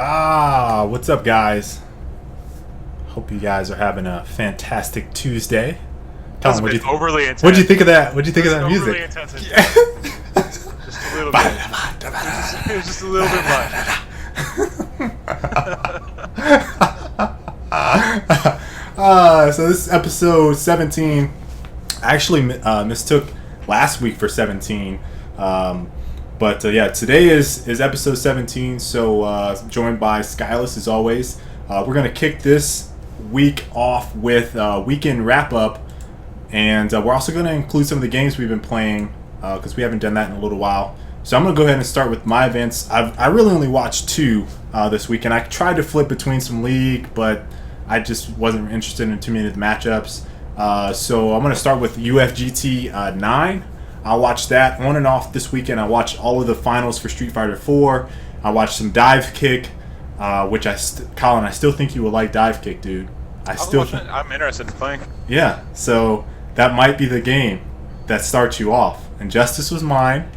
What's up, guys? Hope you guys are having a fantastic Tuesday. That's been overly intense. What'd you think of that? What'd you think of that music? Overly intense. Just a little bit. It was just a little bit much. So this is episode 17. I actually mistook last week for 17. But today is episode 17. So joined by Skyllus as always. We're gonna kick this week off with weekend wrap up, and we're also gonna include some of the games we've been playing because we haven't done that in a little while. So I'm gonna go ahead and start with my events. I really only watched two this weekend. I tried to flip between some league, but I just wasn't interested in too many of the matchups. So I'm gonna start with UFGT 9. I watched that on and off this weekend. I watched all of the finals for Street Fighter 4. I watched some Dive Kick, which Colin, I still think you would like Dive Kick, dude. I'm interested in playing. Yeah, so that might be the game that starts you off. Injustice was mine.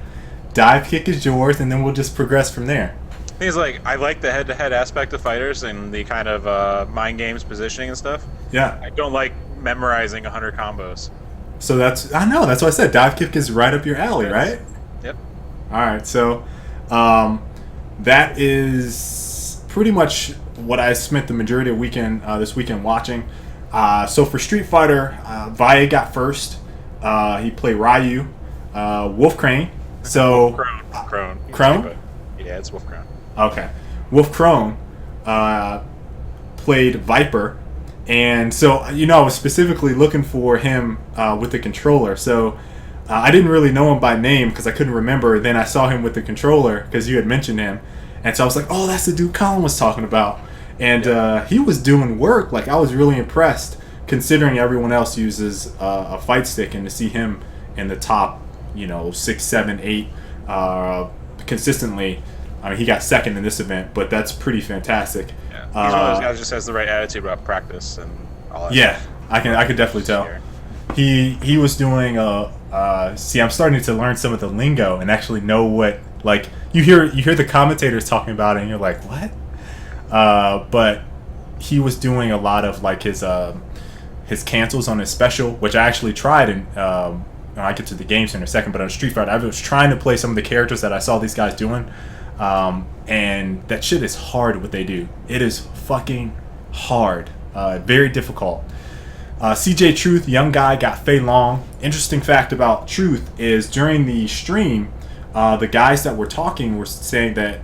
Dive Kick is yours, and then we'll just progress from there. Things like I like the head-to-head aspect of fighters and the kind of mind games positioning and stuff. Yeah. I don't like memorizing 100 combos. So that's what I said. Dive Kick is right up your alley, right? Yep. All right, so that is pretty much what I spent the majority of this weekend watching. So for Street Fighter, Valle got first. He played Ryu, Wolf Crane. So Crone. Yeah, it's Wolf Crone. Okay, Wolf Crone played Viper. And so, I was specifically looking for him with the controller. So I didn't really know him by name because I couldn't remember. Then I saw him with the controller because you had mentioned him. And so I was like, oh, that's the dude Colin was talking about. And he was doing work. Like, I was really impressed considering everyone else uses a fight stick. And to see him in the top, 6, 7, 8 consistently. I mean, he got second in this event, but that's pretty fantastic. Yeah. He's one of those guys who just has the right attitude about practice and all that stuff. I could definitely tell. He was doing see, I'm starting to learn some of the lingo and actually know what, like, you hear the commentators talking about it and you're like, what? But he was doing a lot of like his cancels on his special, which I actually tried, and I'll get to the games in a second, but on Street Fighter I was trying to play some of the characters that I saw these guys doing. And that shit is hard what they do. It is fucking hard. Very difficult. CJ Truth, young guy, got Fei Long. Interesting fact about Truth is during the stream, the guys that were talking were saying that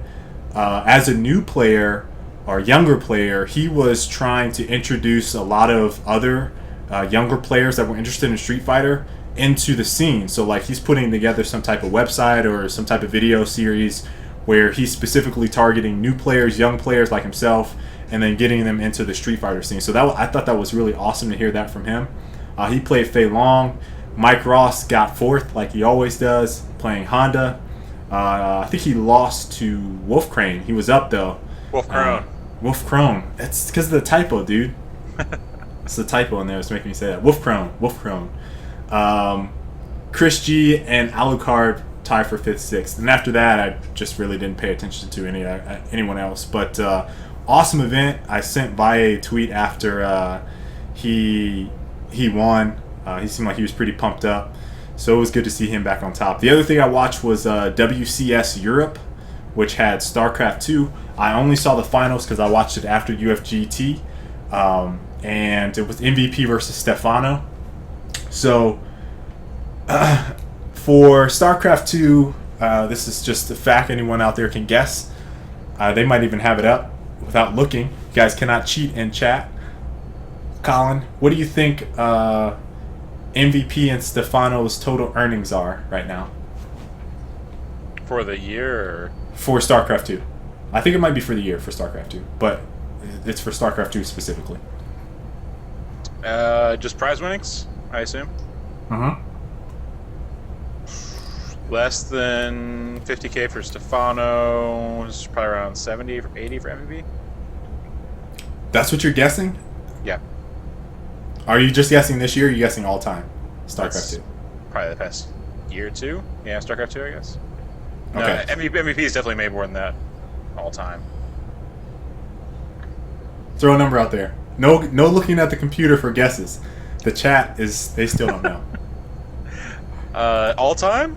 as a new player or younger player, he was trying to introduce a lot of other younger players that were interested in Street Fighter into the scene. So like he's putting together some type of website or some type of video series where he's specifically targeting new players, young players like himself, and then getting them into the Street Fighter scene. So I thought that was really awesome to hear that from him. He played Fei Long. Mike Ross got fourth, like he always does, playing Honda. I think he lost to Wolf Crane. He was up, though. Wolf Crone. Wolf Crone. That's because of the typo, dude. It's the typo in there that's making me say that. Wolf Crone. Wolf Crone. Chris G and Alucard tied for 5th, 6th, and after that I just really didn't pay attention to anyone else. But awesome event. I sent Valle a tweet after he won. He seemed like he was pretty pumped up, so it was good to see him back on top. The other thing I watched was WCS Europe, which had StarCraft 2. I only saw the finals because I watched it after UFGT, and it was MVP versus Stefano. So for StarCraft 2, this is just a fact anyone out there can guess. They might even have it up without looking. You guys cannot cheat in chat. Colin, what do you think MVP and Stefano's total earnings are right now? For the year? Or? For StarCraft 2. I think it might be for the year for StarCraft 2, but it's for StarCraft 2 specifically. Just prize winnings, I assume? Uh-huh. Less than 50K for Stefano. It's probably around 70 or 80 for MVP. That's what you're guessing? Yeah. Are you just guessing this year, or are you guessing all time? StarCraft 2. Probably the past year or two. Yeah, StarCraft 2, I guess. Okay. No, MVP has definitely made more than that all time. Throw a number out there. No looking at the computer for guesses. The chat is, they still don't know. All time?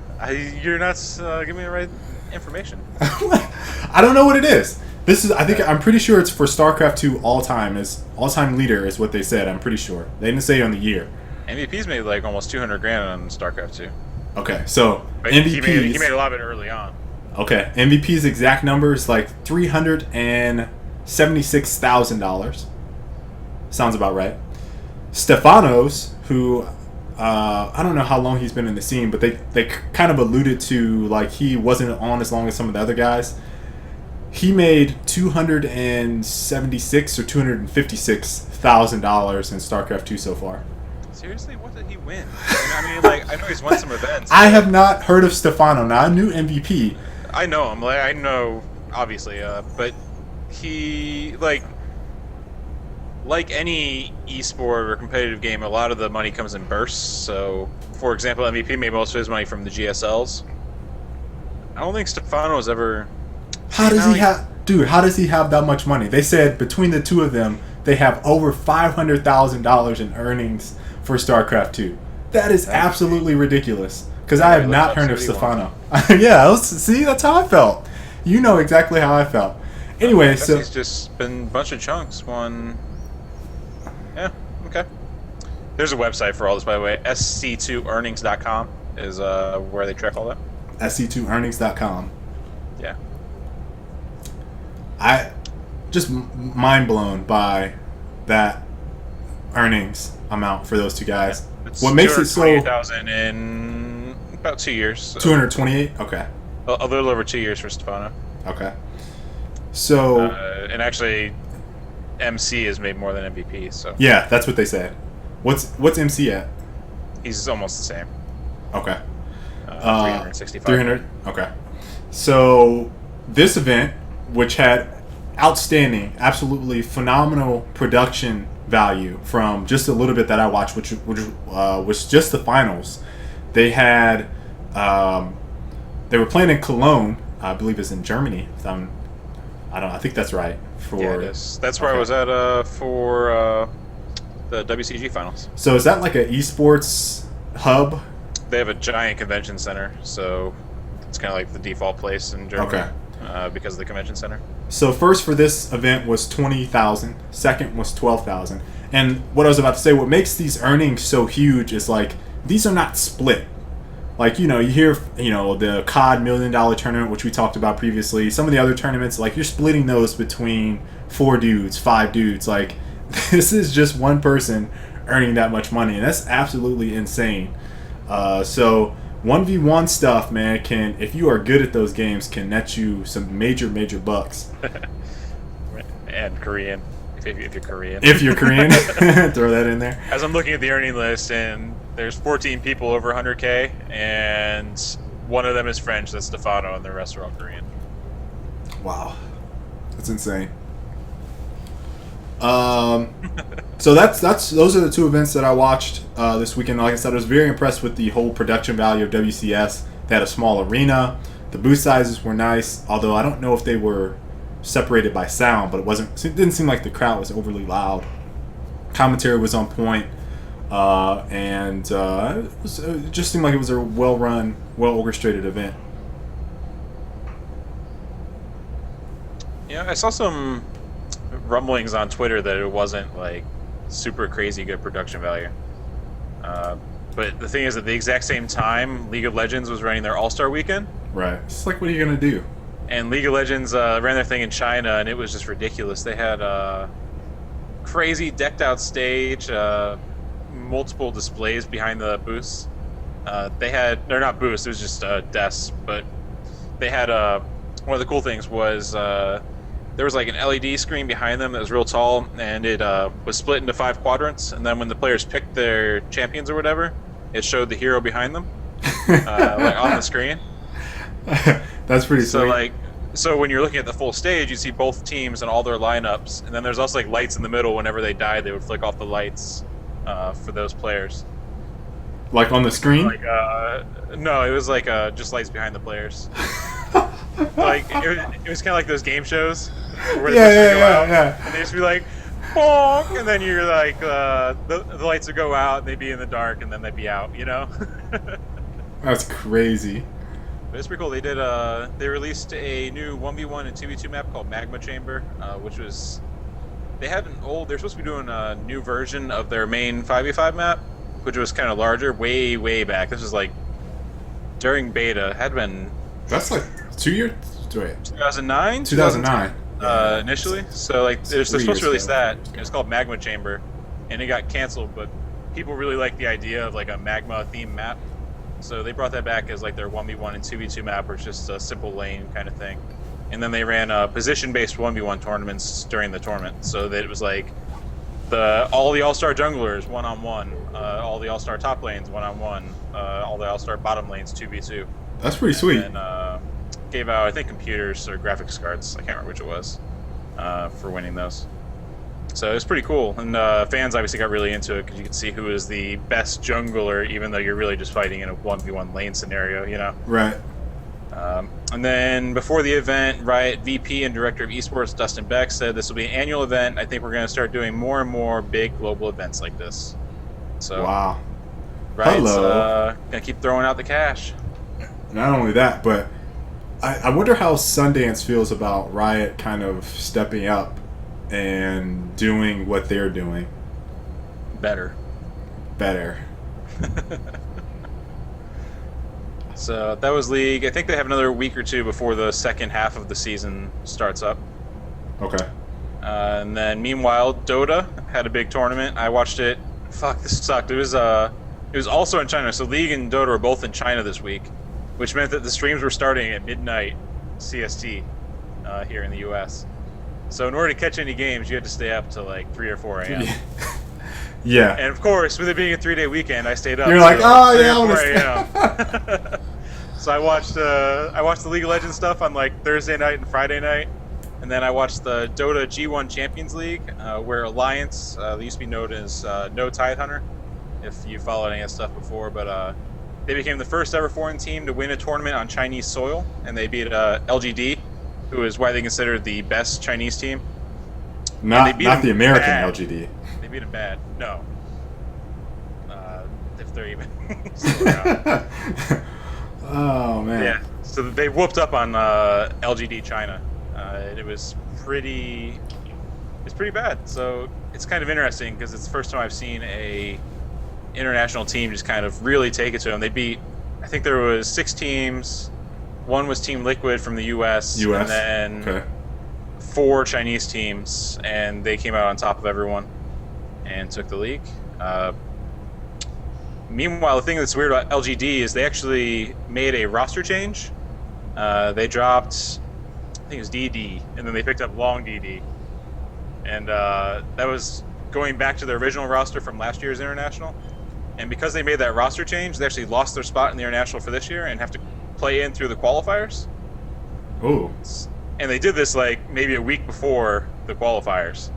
You're not giving me the right information. I don't know what it is. This is, I'm pretty sure it's for StarCraft 2 all time. Is all-time leader is what they said. I'm pretty sure. They didn't say on the year. MVP's made like almost 200 grand on StarCraft 2. Okay, so But MVPs. he made a lot of it early on. Okay, MVP's exact number is like $376,000. Sounds about right. Stefanos, who I don't know how long he's been in the scene, but they kind of alluded to like he wasn't on as long as some of the other guys. He made $276 or $256,000 in StarCraft 2 so far. Seriously, what did he win? I mean, like I know he's won some events. I have not heard of Stefano. Now I knew MVP. I know him. Like I know, obviously, but he like any esport or competitive game, a lot of the money comes in bursts. So, for example, MVP made most of his money from the GSLs. I don't think Stefano has ever. How does he have, dude? How does he have that much money? They said between the two of them, they have over $500,000 in earnings for StarCraft 2. That is absolutely ridiculous. Because I have not heard of Stefano. Yeah, see, that's how I felt. You know exactly how I felt. Anyway, so he's just been a bunch of chunks. One. Yeah. Okay. There's a website for all this, by the way. sc2earnings.com is where they track all that. sc2earnings.com. Yeah. I just mind blown by that earnings amount for those two guys. It's what makes it so 228,000 in about 2 years. So 228? Okay. A little over 2 years for Stefano. Okay. So and actually MC has made more than MVP, so yeah, that's what they said. What's MC at? he's almost the same. Okay. 365. 300. Okay. So this event, which had outstanding, absolutely phenomenal production value from just a little bit that I watched, which was just the finals. They had they were playing in Cologne, I believe it's in Germany. I think that's right. Yeah, it is. That's where I was at for the WCG finals. So is that like an eSports hub? They have a giant convention center, so it's kind of like the default place in Germany. Okay. Because of the convention center. So first for this event was 20,000. Second was 12,000. And what I was about to say, what makes these earnings so huge is like these are not split. Like, you hear, the COD $1 Million tournament, which we talked about previously. Some of the other tournaments, like you're splitting those between 4 dudes, 5 dudes. Like this is just one person earning that much money, and that's absolutely insane. So 1v1 stuff, man, if you are good at those games, can net you some major bucks. And Korean, if you're Korean. If you're Korean, throw that in there. As I'm looking at the earning list, and there's 14 people over 100K, and one of them is French, that's Stefano, and the rest are all Korean. Wow, that's insane. So those are the two events that I watched this weekend. Like I said, I was very impressed with the whole production value of WCS. They had a small arena. The booth sizes were nice, although I don't know if they were separated by sound, but it didn't seem like the crowd was overly loud. Commentary was on point, and it just seemed like it was a well-run, well-orchestrated event. Yeah, I saw some rumblings on Twitter that it wasn't like super crazy good production value. But the thing is, at the exact same time, League of Legends was running their All-Star Weekend. Right. It's like, what are you gonna do? And League of Legends ran their thing in China, and it was just ridiculous. They had a crazy decked-out stage, multiple displays behind the booths. They're not booths; it was just desks. But they had one of the cool things was there was like an LED screen behind them that was real tall, and it was split into 5 quadrants. And then when the players picked their champions or whatever, it showed the hero behind them, like on the screen. That's pretty sweet. So when you're looking at the full stage, you see both teams and all their lineups, and then there's also like lights in the middle. Whenever they died, they would flick off the lights for those players. Like on the screen? No, it was like just lights behind the players. Like it was kind of like those game shows where yeah. and they just be like, bonk, and then you're like, the lights would go out, and they'd be in the dark, and then they'd be out, you know? That's crazy. But it's pretty cool. They released a new 1v1 and 2v2 map called Magma Chamber, which was, they're supposed to be doing a new version of their main 5v5 map, which was kind of larger, way back. This was like, during beta, had been... That's like 2 years? Wait. 2009? 2009. Initially. So like they're supposed to release that. It's called Magma Chamber, and it got canceled. But people really like the idea of like a magma themed map, so they brought that back as like their 1v1 and 2v2 map, where it's just a simple lane kind of thing. And then they ran position-based 1v1 tournaments during the tournament, so that it was like all the all-star junglers 1-on-1, all the all-star top lanes 1-on-1, all the all-star bottom lanes 2v2. That's pretty sweet. And gave out, I think, computers or graphics cards. I can't remember which it was for winning those. So it was pretty cool, and fans obviously got really into it because you could see who is the best jungler, even though you're really just fighting in a 1v1 lane scenario, you know? Right. And then before the event, Riot VP and Director of Esports Dustin Beck said this will be an annual event. I think we're going to start doing more and more big global events like this. So, wow. Riot's going to keep throwing out the cash. Not only that, but I wonder how Sundance feels about Riot kind of stepping up and doing what they're doing. Better. So that was League. I think they have another week or two before the second half of the season starts up. Okay. And then meanwhile, DoTA had a big tournament. I watched it. Fuck, this sucked. It was also in China. So League and DoTA were both in China this week, which meant that the streams were starting at midnight CST here in the US. So in order to catch any games, you had to stay up till like 3 or 4 a.m. Yeah. And of course, with it being a 3-day weekend, I stayed up. You're like, oh yeah, I want to. So I watched the League of Legends stuff on like Thursday night and Friday night, and then I watched the DoTA G1 Champions League, where Alliance, they used to be known as No Tidehunter, if you followed any of that stuff before, but they became the first ever foreign team to win a tournament on Chinese soil, and they beat LGD, who is widely considered the best Chinese team. Not the American LGD. They beat them bad. No. If they're even still around. Oh man. Yeah. So they whooped up on LGD China. It was pretty. It's pretty bad. So it's kind of interesting because it's the first time I've seen a international team just kind of really take it to them. They beat. I think there was 6 teams. One was Team Liquid from the US. And then 4 Chinese teams, and they came out on top of everyone and took the league. Meanwhile, the thing that's weird about LGD is they actually made a roster change. They dropped, I think it was DD, and then they picked up Long DD. And that was going back to their original roster from last year's International. And because they made that roster change, they actually lost their spot in the International for this year and have to play in through the qualifiers. Ooh. And they did this like maybe a week before the qualifiers.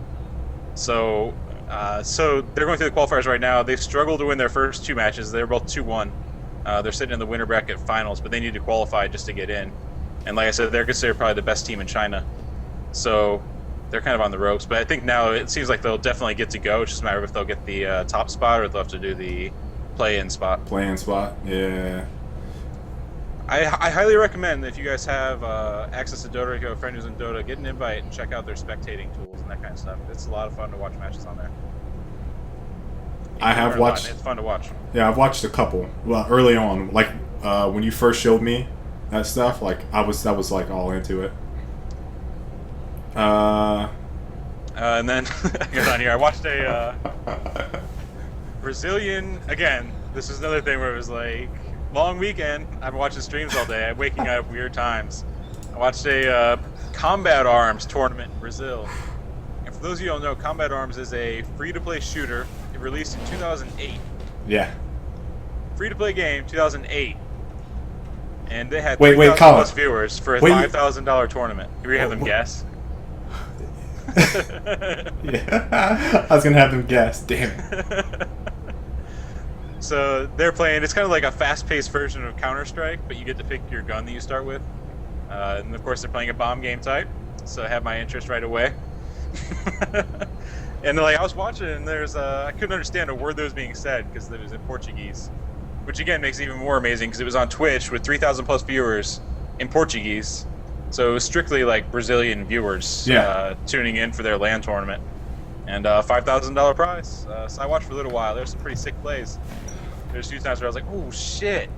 So they're going through the qualifiers right now. They've struggled to win their first 2 matches. They're both 2-1. They're sitting in the winner bracket finals, but they need to qualify just to get in. And like I said, they're considered probably the best team in China. So they're kind of on the ropes. But I think now it seems like they'll definitely get to go. It's just a matter of if they'll get the top spot or they'll have to do the play-in spot. Play-in spot, yeah. I highly recommend that if you guys have access to DoTA, if you have a friend who's in DoTA, get an invite and check out their spectating tools and that kind of stuff. It's a lot of fun to watch matches on there. I have watched. It's fun to watch. Yeah, I've watched a couple. Well, early on, like when you first showed me that stuff, like that was like all into it. And then I got on here. I watched a Brazilian. Again, this is another thing where it was like long weekend. I've been watching streams all day. I'm waking up weird times. I watched a Combat Arms tournament in Brazil. And for those of you who don't know, Combat Arms is a free-to-play shooter. It released in 2008. Yeah. Free-to-play game, 2008. And they had 3,000 plus viewers for a $5,000 tournament. Can we have them guess? Yeah. I was going to have them guess. Damn it. So they're playing, it's kind of like a fast-paced version of Counter-Strike, but you get to pick your gun that you start with. And of course they're playing a bomb game type, so I have my interest right away. And like I was watching, and there's I couldn't understand a word that was being said because it was in Portuguese, which again makes it even more amazing because it was on Twitch with 3,000 plus viewers in Portuguese, so it was strictly like Brazilian viewers tuning in for their LAN tournament, and $5,000 prize. So I watched for a little while. There's some pretty sick plays. There's a few times where I was like, "Oh shit!"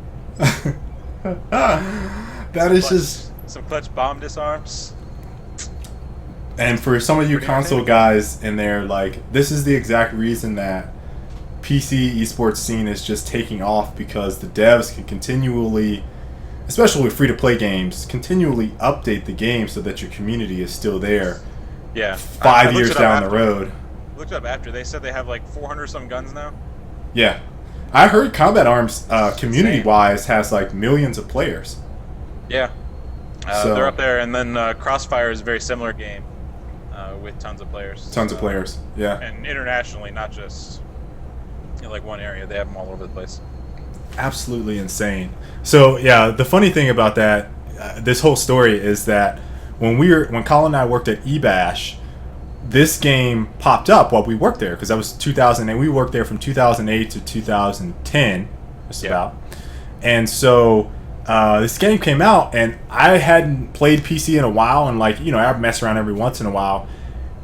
That is just some clutch bomb disarms. And for some of you console guys in there, like, this is the exact reason that PC esports scene is just taking off, because the devs can continually, especially with free-to-play games, continually update the game so that your community is still there. Yeah. 5 years down the road. Looked up after. They said they have like 400 some guns now. Yeah. I heard Combat Arms, community-wise, has like millions of players. Yeah. So, they're up there, and then Crossfire is a very similar game. With tons of players. Tons of players, yeah. And internationally, not just in like one area. They have them all over the place. Absolutely insane. So yeah, the funny thing about that, this whole story is that when Colin and I worked at eBash, this game popped up while we worked there, because that was 2008. We worked there from 2008 to 2010, just about. And so this game came out, and I hadn't played PC in a while, and like, you know, I mess around every once in a while.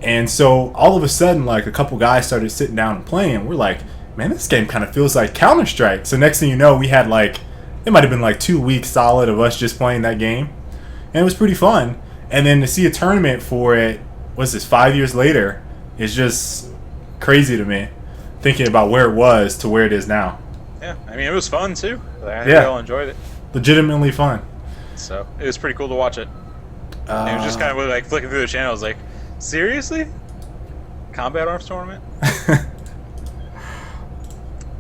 And so all of a sudden, like, a couple guys started sitting down and playing, and we're like, man, this game kind of feels like Counter-Strike. So next thing you know, we had like, it might have been like 2 weeks solid of us just playing that game, and it was pretty fun. And then to see a tournament for it, what's this, 5 years later, is just crazy to me, thinking about where it was to where it is now. Yeah, I mean, it was fun too. I think we all enjoyed it. Legitimately fun. So it was pretty cool to watch it. And it was just kind of like flicking through the channels, like, seriously? Combat Arms tournament?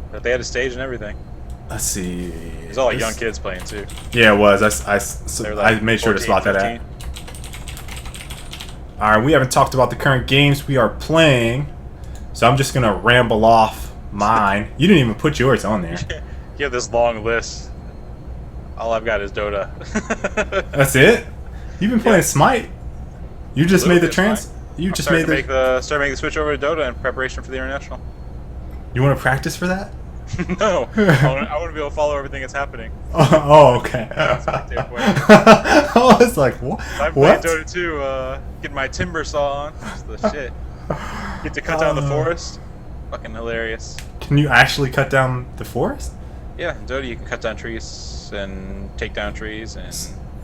But they had a stage and everything. Let's see. It was all like young kids playing too. Yeah, it was. I made sure to spot that out. Alright, we haven't talked about the current games we are playing, so I'm just going to ramble off mine. You didn't even put yours on there. You have this long list. All I've got is Dota. That's it? You've been playing Smite? You just made the start making the switch over to Dota in preparation for the international. You want to practice for that? No, I want to be able to follow everything that's happening. Oh, okay. I was like, what? I'm playing Dota 2, getting my timber saw on. That's the shit. Get to cut down the forest. Fucking hilarious. Can you actually cut down the forest? Yeah, in Dota you can cut down trees and take down trees. And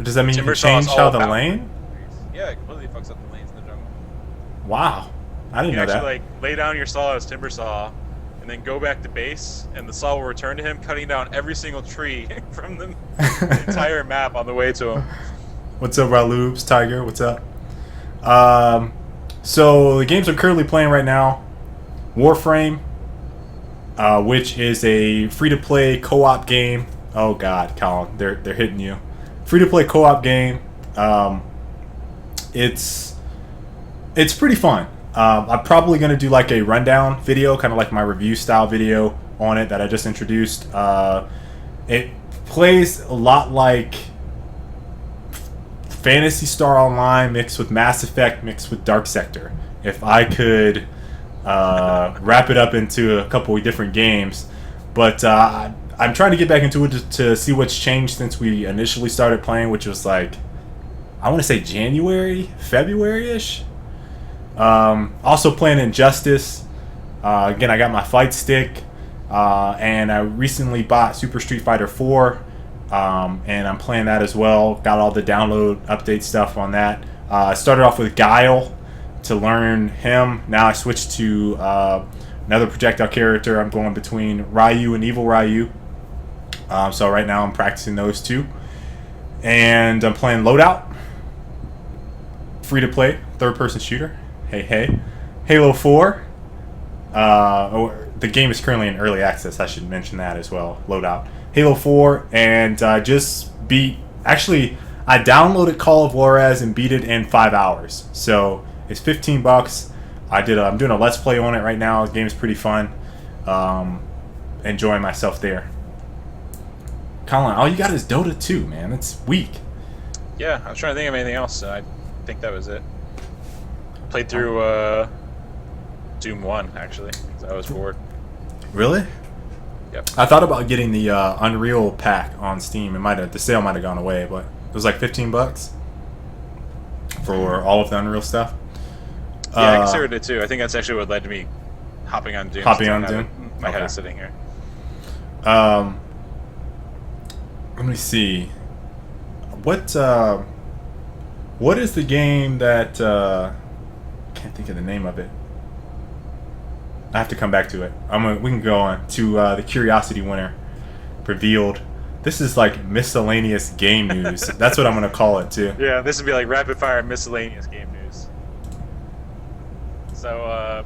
does that mean you can change how the lane? Yeah, it completely fucks up the lanes in the jungle. Wow. I didn't know that. You actually like lay down your saw as timber saw, and then go back to base, and the saw will return to him, cutting down every single tree from the entire map on the way to him. What's up, Raloobs? Tiger, what's up? So the games I'm currently playing right now, Warframe, which is a free-to-play co-op game. Oh God, Colin, they're hitting you. Free-to-play co-op game. It's pretty fun. I'm probably going to do like a rundown video, kind of like my review style video on it that I just introduced. It plays a lot like Phantasy Star Online mixed with Mass Effect mixed with Dark Sector. If I could wrap it up into a couple of different games. But I'm trying to get back into it to see what's changed since we initially started playing, which was like, I want to say January, February-ish. Also playing Injustice. Again, I got my fight stick, and I recently bought Super Street Fighter 4, and I'm playing that as well. Got all the download update stuff on that. I started off with Guile to learn him. Now I switched to another projectile character. I'm going between Ryu and Evil Ryu. So right now I'm practicing those two. And I'm playing Loadout. Free to play, third-person shooter. Hey. Halo 4. The game is currently in early access. I should mention that as well. Loadout. Halo 4, and just beat. Actually, I downloaded Call of Juarez and beat it in 5 hours. So it's $15. I'm doing a Let's Play on it right now. The game is pretty fun. Enjoying myself there. Colin, all you got is Dota 2, man. It's weak. Yeah, I was trying to think of anything else. I think that was it. Played through Doom 1 actually. So I was bored. Really? Yep. I thought about getting the Unreal pack on Steam. The sale might have gone away, but it was like $15 for all of the Unreal stuff. Yeah, I considered it too. I think that's actually what led to me hopping on Doom. My head is sitting here. Let me see. What is the game that can't think of the name of it. I have to come back to it. We can go on to the Curiosity winner revealed. This is like miscellaneous game news. That's what I'm gonna call it too. Yeah, this would be like rapid fire miscellaneous game news. So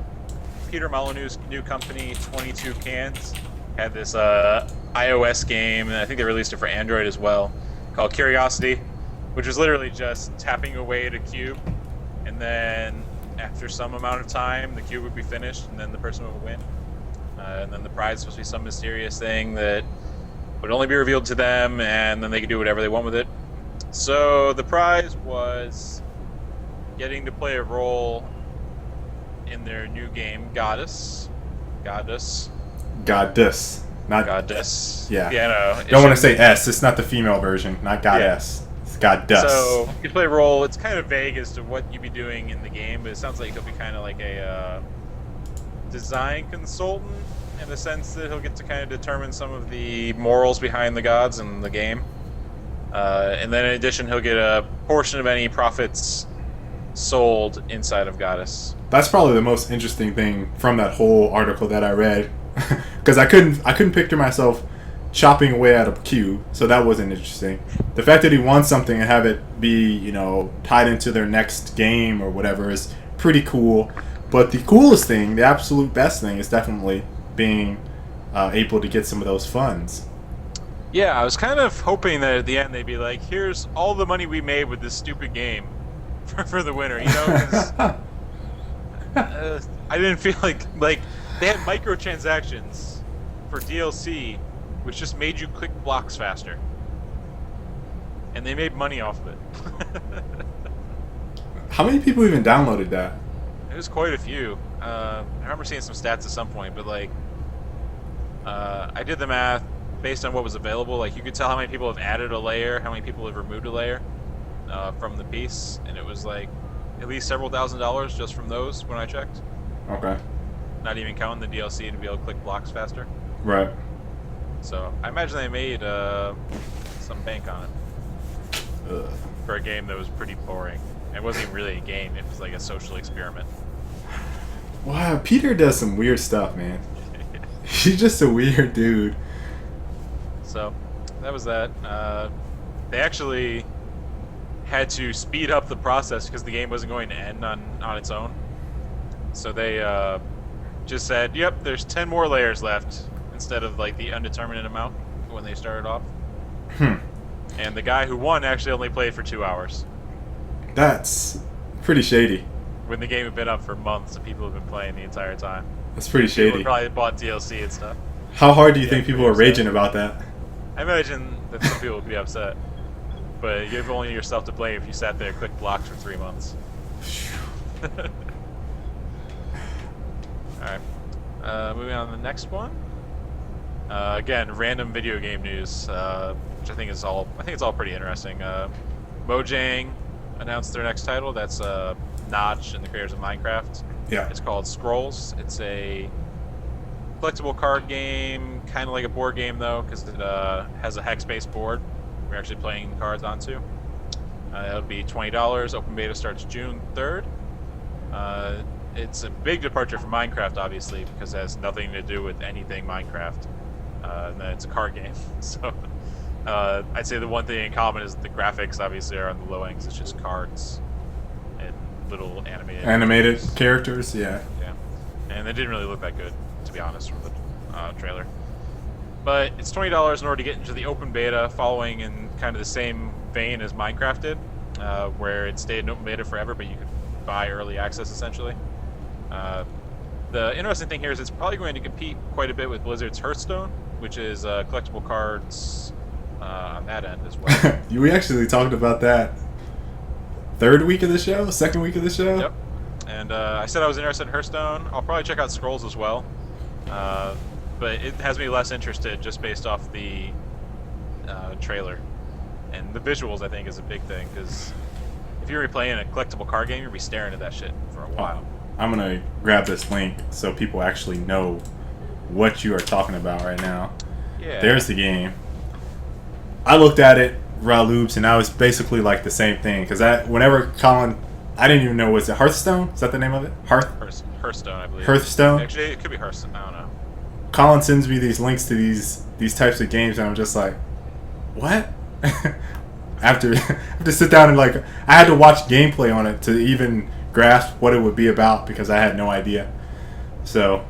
Peter Molyneux's new company, 22 Cans, had this iOS game, and I think they released it for Android as well, called Curiosity, which was literally just tapping away at a cube, and then after some amount of time, the cube would be finished, and then the person would win. And then the prize was supposed to be some mysterious thing that would only be revealed to them, and then they could do whatever they want with it. So the prize was getting to play a role in their new game, Goddess. Not Goddess. Yeah. Yeah, no. Don't want to say S. It's not the female version. Not Goddess. Yeah. It's Goddess. So you play a role. It's kind of vague as to what you'd be doing in the game, but it sounds like he'll be kind of like a design consultant in the sense that he'll get to kind of determine some of the morals behind the gods in the game. And then in addition, he'll get a portion of any profits sold inside of Goddess. That's probably the most interesting thing from that whole article that I read, because I couldn't picture myself chopping away at a cube, so that wasn't interesting. The fact that he wants something and have it be, tied into their next game or whatever is pretty cool. But the coolest thing, the absolute best thing, is definitely being able to get some of those funds. Yeah, I was kind of hoping that at the end they'd be like, here's all the money we made with this stupid game for the winner, 'cause, I didn't feel like they had microtransactions for DLC, which just made you click blocks faster, and they made money off of it. How many people even downloaded that? It was quite a few. I remember seeing some stats at some point, but I did the math based on what was available. Like, you could tell how many people have added a layer, how many people have removed a layer from the piece, and it was like at least several $1,000s just from those when I checked. Okay. Not even counting the DLC to be able to click blocks faster. Right. So I imagine they made some bank on it. Ugh. For a game that was pretty boring. It wasn't even really a game, it was like a social experiment. Wow, Peter does some weird stuff, man. He's just a weird dude. So, that was that. They actually had to speed up the process because the game wasn't going to end on its own. So they just said, yep, there's 10 more layers left, instead of like the undetermined amount when they started off. And the guy who won actually only played for 2 hours. That's pretty shady. When the game had been up for months and people have been playing the entire time. That's pretty shady. People probably bought DLC and stuff. How hard do you think people are raging about that? I imagine that some people would be upset. But you have only yourself to blame if you sat there and clicked blocks for 3 months. Alright. Moving on to the next one. Again, random video game news, which I think it's all pretty interesting. Mojang announced their next title. That's Notch and the creators of Minecraft. Yeah. It's called Scrolls. It's a collectible card game, kind of like a board game though, because it has a hex-based board we're actually playing cards onto. It'll be $20. Open beta starts June 3rd. It's a big departure from Minecraft, obviously, because it has nothing to do with anything Minecraft. And then it's a card game. So I'd say the one thing in common is the graphics obviously are on the low end because it's just cards and little animated characters. Yeah. And they didn't really look that good, to be honest, from the trailer. But it's $20 in order to get into the open beta, following in kind of the same vein as Minecraft did, where it stayed in open beta forever, but you could buy early access essentially. The interesting thing here is it's probably going to compete quite a bit with Blizzard's Hearthstone, which is collectible cards on that end as well. We actually talked about that second week of the show? Yep. And I said I was interested in Hearthstone. I'll probably check out Scrolls as well. But it has me less interested just based off the trailer. And the visuals, I think, is a big thing, because if you're replaying a collectible card game, you're going to be staring at that shit for a while. I'm going to grab this link so people actually know what you are talking about right now. Yeah. There's the game. I looked at it, Raloops, and I was basically like the same thing, because whenever Colin, I didn't even know, was it Hearthstone? Is that the name of it? Hearthstone, I believe. Hearthstone? Actually, it could be Hearthstone. I don't know. Colin sends me these links to these types of games, and I'm just like, what? I have to sit down and I had to watch gameplay on it to even grasp what it would be about, because I had no idea. So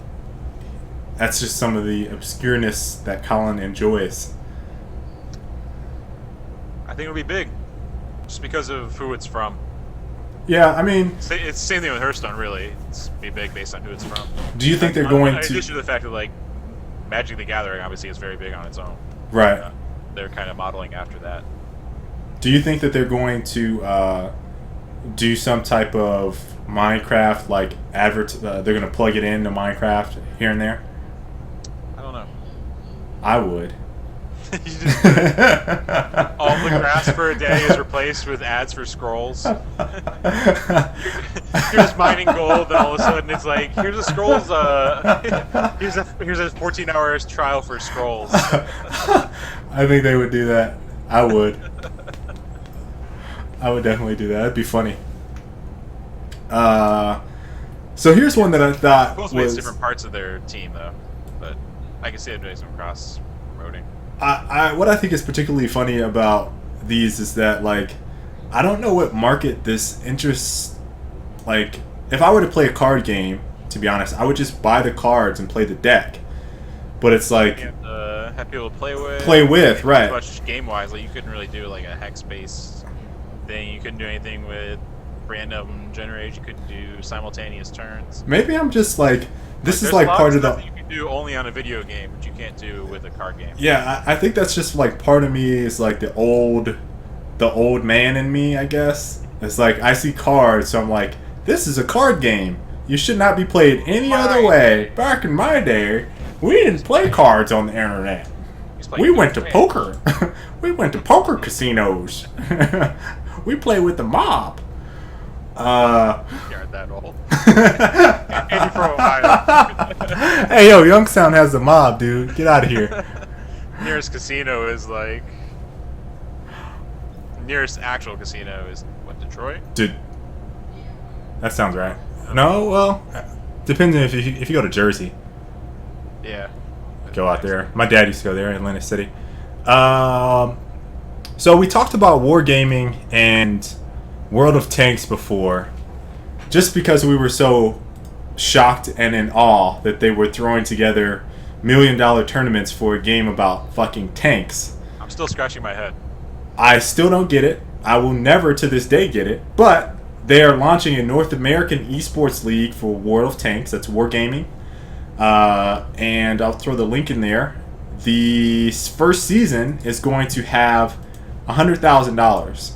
that's just some of the obscureness that Colin enjoys. I think it'll be big, just because of who it's from. Yeah, I mean, It's the same thing with Hearthstone, really. It's be big based on who it's from. do you think they're going in to? addition to the fact that Magic the Gathering obviously is very big on its own. Right. They're kind of modeling after that. Do you think that they're going to do some type of Minecraft they're going to plug it into Minecraft here and there? I don't know. I would. You just all the grass for a day is replaced with ads for Scrolls. You're just mining gold, and all of a sudden it's like, here's a Scrolls. Here's a 14-hour trial for Scrolls. I think they would do that. I would. I would definitely do that. That'd be funny. So here's one that I thought Both was different parts of their team, though. But I can see them doing some cross promoting. what I think is particularly funny about these is that I don't know what market this interests. If I were to play a card game, to be honest, I would just buy the cards and play the deck. But it's have people to play with. Right? Much game wise, you couldn't really do a hex based thing. You couldn't do anything with random generators. You couldn't do simultaneous turns. Maybe I'm just this is There's a lot part of stuff the. that you can do only on a video game, but you can't do with a card game. Yeah, I think that's just part of me is the old man in me, I guess. It's I see cards, so I'm like, this is a card game. You should not be played any other way. Back in my day, we didn't play cards on the internet. We went to poker. We went to poker casinos. We play with the mob. You aren't that old. And you're from Ohio. Hey, yo, Youngstown has the mob, dude. Get out of here. Nearest casino is nearest actual casino is what, Detroit? Dude, that sounds right. No, well, depends if you go to Jersey. Yeah. Go out there. My dad used to go there in Atlantic City. So we talked about Wargaming and World of Tanks before, just because we were so shocked and in awe that they were throwing together $1 million tournaments for a game about fucking tanks. I'm still scratching my head. I still don't get it. I will never to this day get it. But they are launching a North American eSports league for World of Tanks. That's Wargaming. And I'll throw the link in there. The first season is going to have $100,000.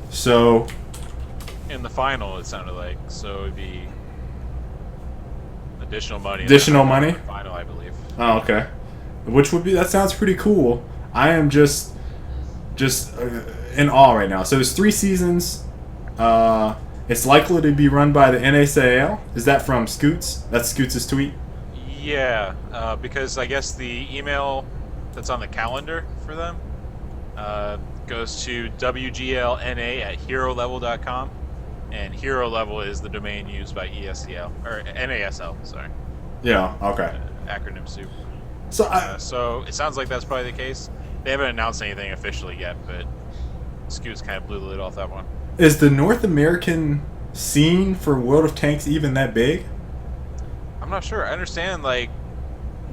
So In the final, it sounded like, so it'd be additional money. Additional money? Final, I believe. Oh, okay. Which would be, that sounds pretty cool. I am just in awe right now. So there's 3 seasons. It's likely to be run by the NASL. Is that from Scoots? That's Scoots' tweet? Yeah, because I guess the email that's on the calendar for them goes to wglna@herolevel.com, and Hero Level is the domain used by ESCL, or NASL, sorry. Yeah, okay. Acronym soup. So, So it sounds like that's probably the case. They haven't announced anything officially yet, but Scoots kind of blew the lid off that one. is the North American scene for World of Tanks even that big? I'm not sure. I understand,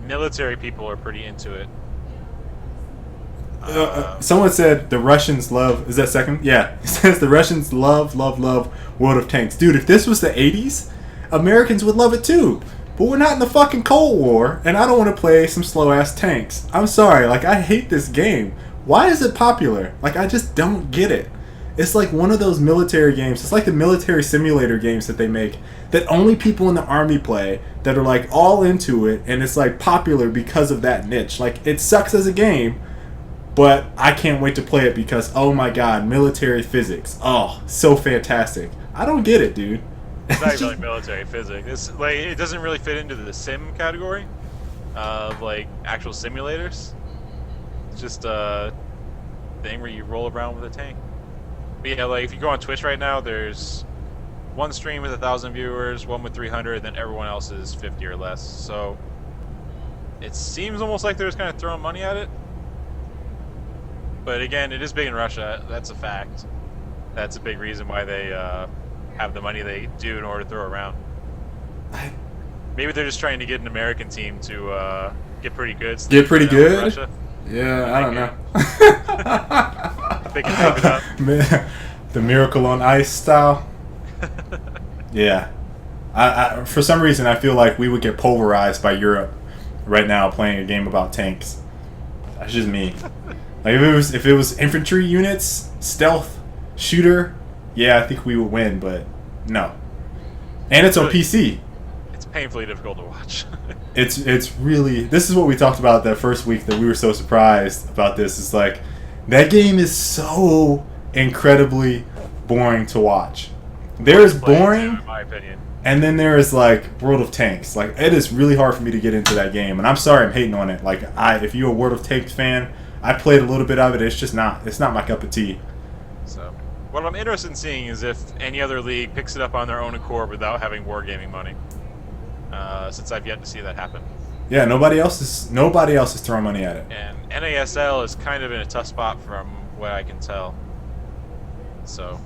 military people are pretty into it. Someone said the Russians love. Is that second? Yeah. It says the Russians love World of Tanks. Dude, if this was the 80s, Americans would love it too. But we're not in the fucking Cold War, and I don't want to play some slow-ass tanks. I'm sorry. I hate this game. Why is it popular? I just don't get it. It's like one of those military games. It's like the military simulator games that they make that only people in the army play, that are like all into it, and it's like popular because of that niche. Like, it sucks as a game, but I can't wait to play it because, oh my god, military physics. Oh, so fantastic. I don't get it, dude. It's not even like military physics. It's like, it doesn't really fit into the sim category of like actual simulators. It's just a thing where you roll around with a tank. But yeah, like if you go on Twitch right now, there's one stream with 1,000 viewers, one with 300, and then everyone else is 50 or less. So it seems almost like they're just kind of throwing money at it. But again, it is big in Russia. That's a fact. That's a big reason why they have the money they do in order to throw around. Maybe they're just trying to get an American team to get pretty good. So get pretty good? Russia. Yeah, I don't know. They can hype it up. The Miracle on Ice style. Yeah. I for some reason, I feel like we would get pulverized by Europe right now playing a game about tanks. That's just me. Like if it was infantry units, stealth, shooter, yeah, I think we would win, but no. And it's on PC. It's painfully difficult to watch. It's really, this is what we talked about that first week that we were so surprised about this. It's like, that game is so incredibly boring to watch. There is boring, in my opinion. And then there is like World of Tanks. Like, it is really hard for me to get into that game, and I'm sorry I'm hating on it. Like, if you're a World of Tanks fan, I played a little bit of it. It's not my cup of tea. So, what I'm interested in seeing is if any other league picks it up on their own accord without having Wargaming money. Since I've yet to see that happen. Yeah, nobody else is throwing money at it. And NASL is kind of in a tough spot from what I can tell. So,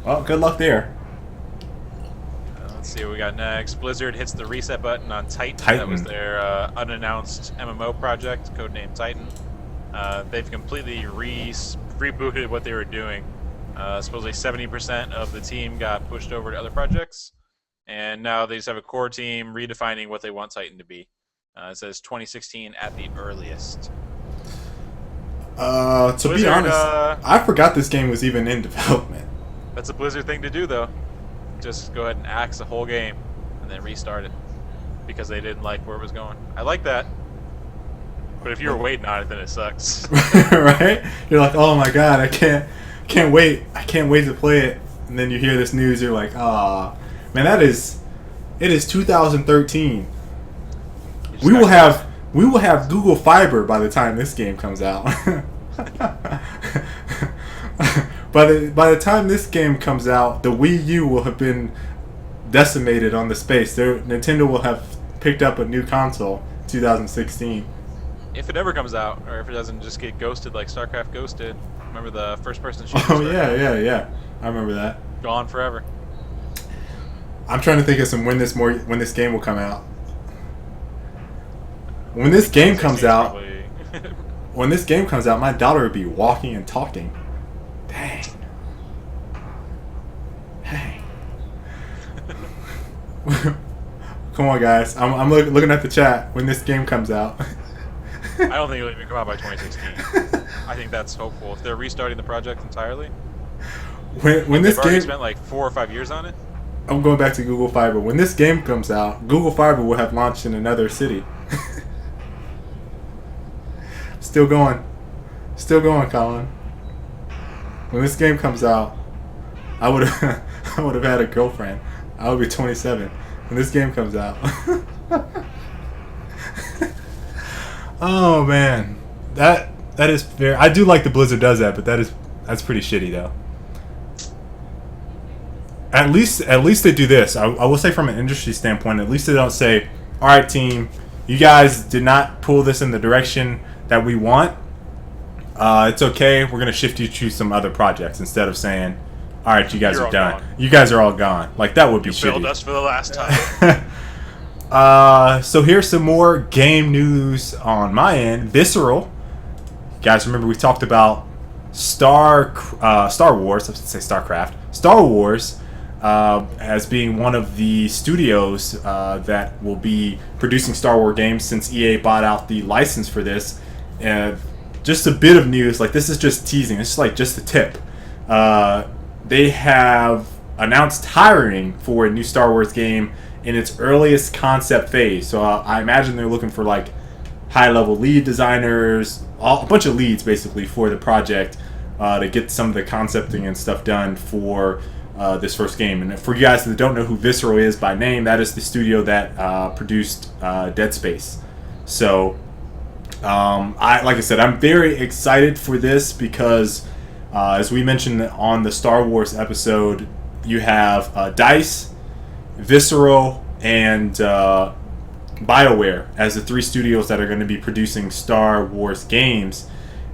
well, good luck there. Let's see what we got next. Blizzard hits the reset button on Titan. That was their unannounced MMO project, codenamed Titan. They've completely rebooted what they were doing. Supposedly 70% of the team got pushed over to other projects. And now they just have a core team redefining what they want Titan to be. It says 2016 at the earliest. To Blizzard, be honest, I forgot this game was even in development. That's a Blizzard thing to do, though. Just go ahead and axe the whole game and then restart it because they didn't like where it was going. I like that. But if you were waiting on it, then it sucks. Right? You're like, oh my god, I can't wait. I can't wait to play it. And then you hear this news, you're like, ah. Man, it is 2013. We will have Google Fiber by the time this game comes out. By the time this game comes out, the Wii U will have been decimated on the space. Nintendo will have picked up a new console, 2016. If it ever comes out, or if it doesn't just get ghosted like StarCraft ghosted. Remember the first-person shooter? Oh yeah. I remember that. Gone forever. I'm trying to think of when this game will come out. When this game comes out, my daughter would be walking and talking. Dang. Come on, guys. I'm looking at the chat when this game comes out. I don't think it'll even come out by 2016. I think that's hopeful. If they're restarting the project entirely. When this game spent like 4 or 5 years on it. I'm going back to Google Fiber. When this game comes out, Google Fiber will have launched in another city. Still going, Colin. When this game comes out, I would have had a girlfriend. I would be 27 when this game comes out. Oh man, that is fair. I do like the Blizzard does that, but that's pretty shitty though. At least they do this. I will say from an industry standpoint, at least they don't say, all right, team, you guys did not pull this in the direction that we want. It's okay. We're going to shift you to some other projects instead of saying, all right, you guys are done. Gone. You guys are all gone. Like, that would be shitty. You failed us for the last time. So here's some more game news on my end. Visceral. You guys remember we talked about Star Wars. I should say StarCraft. Star Wars. As being one of the studios that will be producing Star Wars games since EA bought out the license for this. just a bit of news. Like, this is just teasing. This is like just the tip. They have announced hiring for a new Star Wars game in its earliest concept phase. So I imagine they're looking for like high-level lead designers, a bunch of leads basically for the project to get some of the concepting and stuff done for this first game. And for you guys that don't know who Visceral is by name, that is the studio that produced Dead Space. So, like I said, I'm very excited for this because, as we mentioned on the Star Wars episode, you have DICE, Visceral, and BioWare as the 3 studios that are going to be producing Star Wars games.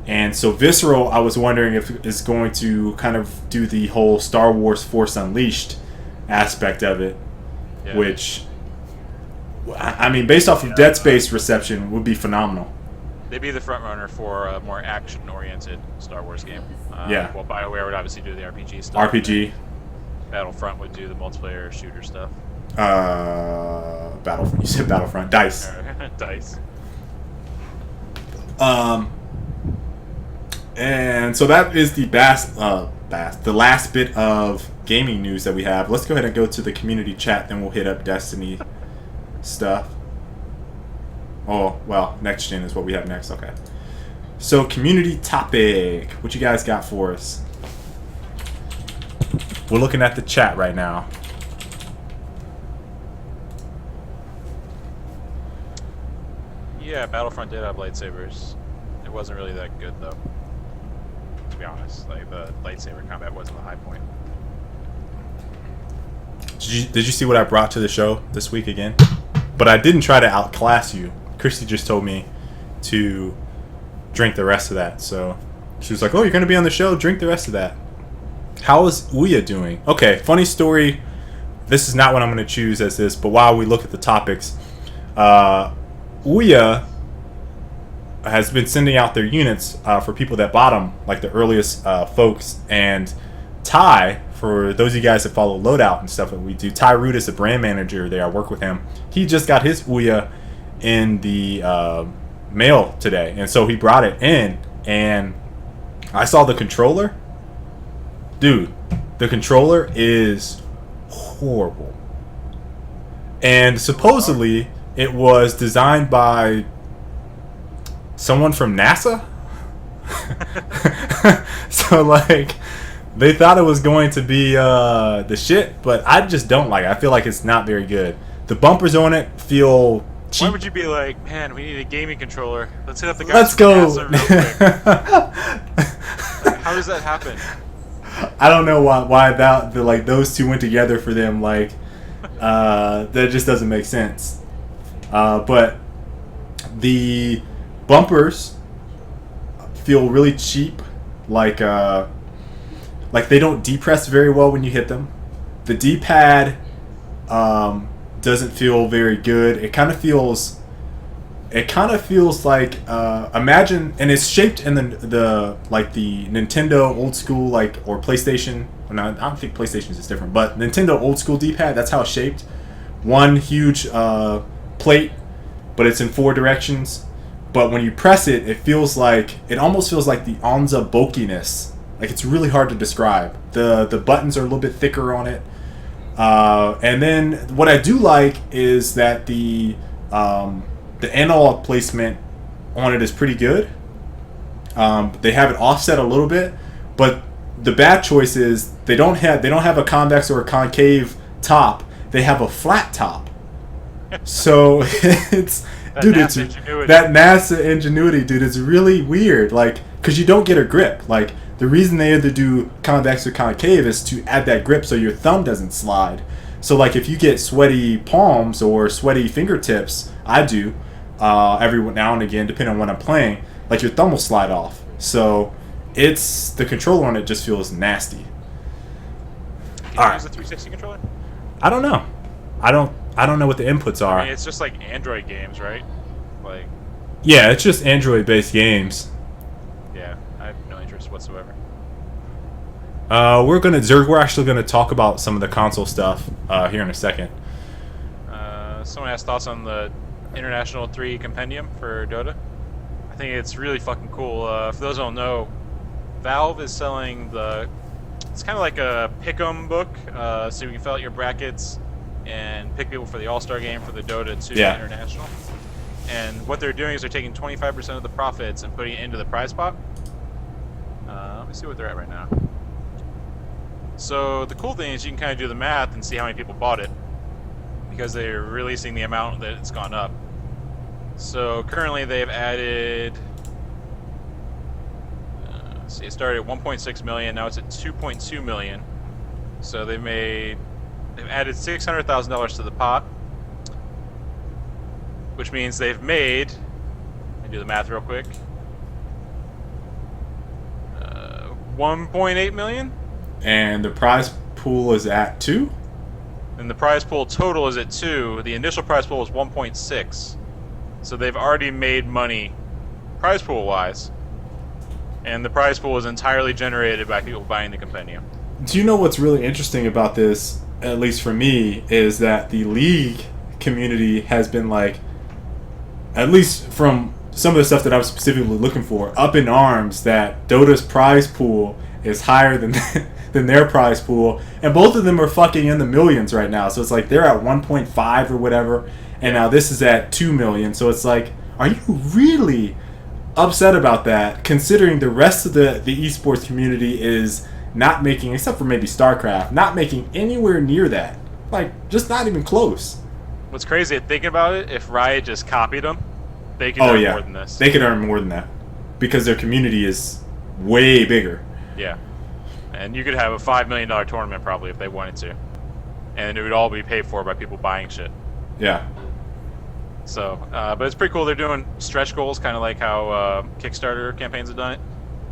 And so Visceral, I was wondering if is going to kind of do the whole Star Wars Force Unleashed aspect of it, which, I mean, based off of Dead Space reception, would be phenomenal. They'd be the front runner for a more action-oriented Star Wars game. Well, BioWare would obviously do the RPG stuff. RPG. Battlefront would do the multiplayer shooter stuff. Battlefront. You said Battlefront. DICE. DICE. And so that is the the last bit of gaming news that we have. Let's go ahead and go to the community chat, then we'll hit up Destiny stuff. Oh, well, next gen is what we have next. Okay. So, community topic. What you guys got for us? We're looking at the chat right now. Yeah, Battlefront did have lightsabers. It wasn't really that good, though. To be honest, like the lightsaber combat wasn't the high point. Did you see what I brought to the show this week again? But I didn't try to outclass you. Christy just told me to drink the rest of that. So she was like, "Oh, you're going to be on the show. Drink the rest of that." How is Ouya doing? Okay, funny story. This is not what I'm going to choose as this, but while we look at the topics, Ouya has been sending out their units for people that bought them, like the earliest folks. And Ty, for those of you guys that follow Loadout and stuff that we do, Ty Root is the brand manager there. I work with him. He just got his Ouya in the mail today, and so he brought it in, and I saw the controller. Dude, the controller is horrible. And supposedly it was designed by someone from NASA. So like they thought it was going to be the shit, but I just don't like it. I feel like it's not very good. The bumpers on it feel cheap. Why would you be like, man, we need a gaming controller? Let's hit up the guys. Let's go. From NASA real quick. Like, how does that happen? I don't know why that like those two went together for them. Like that just doesn't make sense. But the bumpers feel really cheap. Like they don't depress very well when you hit them. The D-pad doesn't feel very good. It kind of feels like imagine, and it's shaped in the like the Nintendo old school, like, or PlayStation. Well, no, I don't think PlayStation's is different, but Nintendo old school D-pad, that's how it's shaped. One huge plate, but it's in 4 directions. But when you press it, it almost feels like the Onza bulkiness. Like, it's really hard to describe. The buttons are a little bit thicker on it. And then what I do like is that the analog placement on it is pretty good. They have it offset a little bit, but the bad choice is they don't have a convex or a concave top. They have a flat top. So it's that NASA ingenuity, dude. It's really weird, like, because you don't get a grip. Like, the reason they either do convex or concave is to add that grip so your thumb doesn't slide. So like if you get sweaty palms or sweaty fingertips, I do every now and again, depending on what I'm playing, like your thumb will slide off. So it's the controller on it just feels nasty. Can you use a 360 controller? I don't know. I don't know what the inputs are. I mean, it's just like Android games, right? Like. Yeah, it's just Android-based games. Yeah, I have no interest whatsoever. We're actually gonna talk about some of the console stuff here in a second. Someone has thoughts on the International 3 compendium for DoTA. I think it's really fucking cool. For those who don't know, Valve is selling it's kind of like a pick'em book, so you can fill out your brackets and pick people for the All-Star game for the Dota 2 International. And what they're doing is they're taking 25% of the profits and putting it into the prize pot. Let me see what they're at right now. So the cool thing is you can kind of do the math and see how many people bought it, because they're releasing the amount that it's gone up. So currently they've added, see, it started at 1.6 million, now it's at 2.2 million. So they've added $600,000 to the pot, which means they've made, let me do the math real quick, 1.8 million. And the prize pool is at 2? And the prize pool total is at 2. The initial prize pool was 1.6. So they've already made money prize pool wise. And the prize pool is entirely generated by people buying the compendium. Do you know what's really interesting about this, at least for me, is that the League community has been like, at least from some of the stuff that I was specifically looking for, up in arms that Dota's prize pool is higher than than their prize pool, and both of them are fucking in the millions right now. So it's like they're at 1.5 or whatever, and now this is at 2 million. So it's like, are you really upset about that, considering the rest of the esports community is not making, except for maybe StarCraft, not making anywhere near that? Like, just not even close. What's crazy, thinking about it, if Riot just copied them, they could earn more than this. They could earn more than that, because their community is way bigger. Yeah. And you could have a $5 million tournament probably if they wanted to. And it would all be paid for by people buying shit. Yeah. So, but it's pretty cool. They're doing stretch goals, kind of like how Kickstarter campaigns have done it.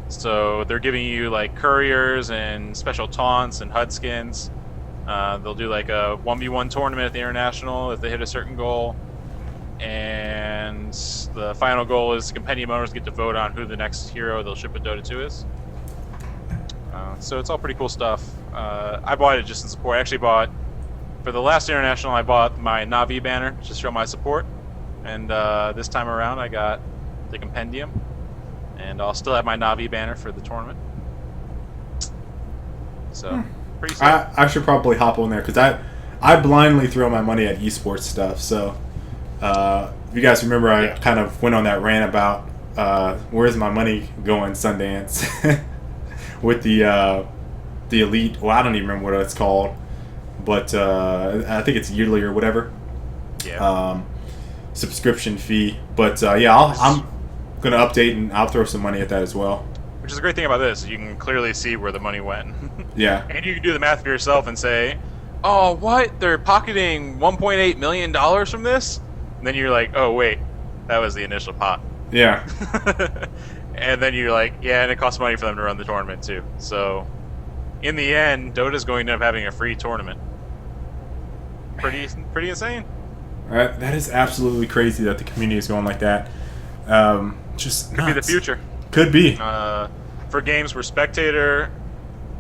So they're giving you like couriers and special taunts and HUD skins. They'll do like a 1v1 tournament at the International if they hit a certain goal. And the final goal is compendium owners get to vote on who the next hero they'll ship a Dota 2 is. So it's all pretty cool stuff. I bought it just in support. I actually bought, for the last International, I bought my Na'Vi banner just to show my support. And this time around, I got the compendium. And I'll still have my Na'Vi banner for the tournament. So, pretty sick. I should probably hop on there, because I blindly throw my money at esports stuff. So, if you guys remember, I kind of went on that rant about where's my money going, Sundance. With the elite, well, I don't even remember what it's called, but I think it's yearly or whatever. Yeah. Subscription fee, but I'm gonna update and I'll throw some money at that as well. Which is a great thing about this: you can clearly see where the money went. Yeah. And you can do the math for yourself and say, "Oh, what? They're pocketing $1.8 million from this?" And then you're like, "Oh, wait, that was the initial pot." Yeah. And then you're like, yeah, and it costs money for them to run the tournament too. So, in the end, Dota's going to end up having a free tournament. Pretty insane. That is absolutely crazy that the community is going like that. Just could be the future. Could be. For games where spectator